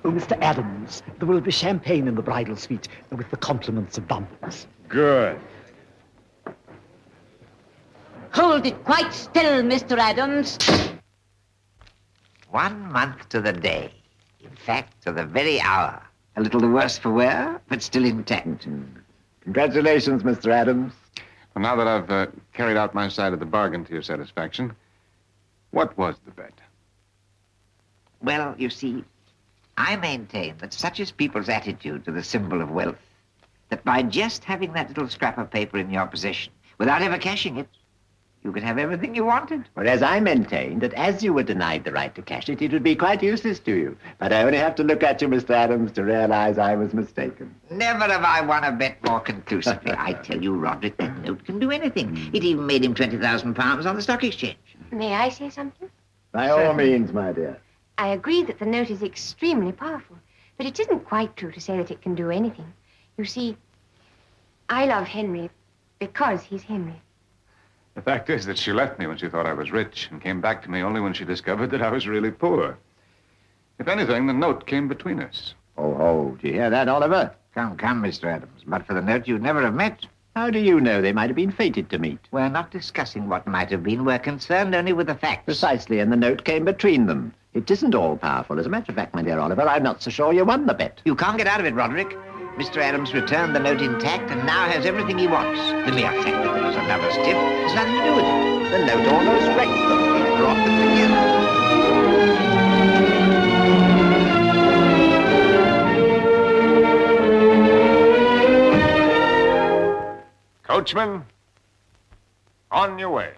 S14: Oh, Mr. Adams, there will be champagne in the bridal suite with the compliments of Bumpers.
S5: Good.
S1: Hold it quite still, Mr. Adams.
S2: 1 month to the day. In fact, to the very hour. A little the worse for wear, but still intact.
S5: Congratulations, Mr. Adams. Well, now that I've carried out my side of the bargain to your satisfaction, what was the bet?
S2: Well, you see, I maintain that such is people's attitude to the symbol of wealth, that by just having that little scrap of paper in your possession, without ever cashing it, you could have everything you wanted.
S3: Whereas I maintain that as you were denied the right to cash it, it would be quite useless to you. But I only have to look at you, Mr. Adams, to realize I was mistaken.
S2: Never have I won a bet more conclusively. I tell you, Roderick, that note can do anything. It even made him £20,000 on the stock exchange.
S20: May I say something?
S3: By all means, my dear.
S20: I agree that the note is extremely powerful, but it isn't quite true to say that it can do anything. You see, I love Henry because he's Henry.
S5: The fact is that she left me when she thought I was rich and came back to me only when she discovered that I was really poor. If anything, the note came between us.
S3: Oh, do you hear that, Oliver?
S2: Come, Mr. Adams. But for the note, you'd never have met.
S3: How do you know? They might have been fated to meet.
S2: We're not discussing what might have been. We're concerned only with the facts.
S3: Precisely, and the note came between them. It isn't all powerful. As a matter of fact, my dear Oliver, I'm not so sure you won the bet.
S2: You can't get out of it, Roderick. Mr. Adams returned the note intact and now has everything he wants. The mere fact that there was another stiff has nothing to do with it.
S3: The note almost wrecked them.
S2: It brought them
S5: together. Coachman, on your way.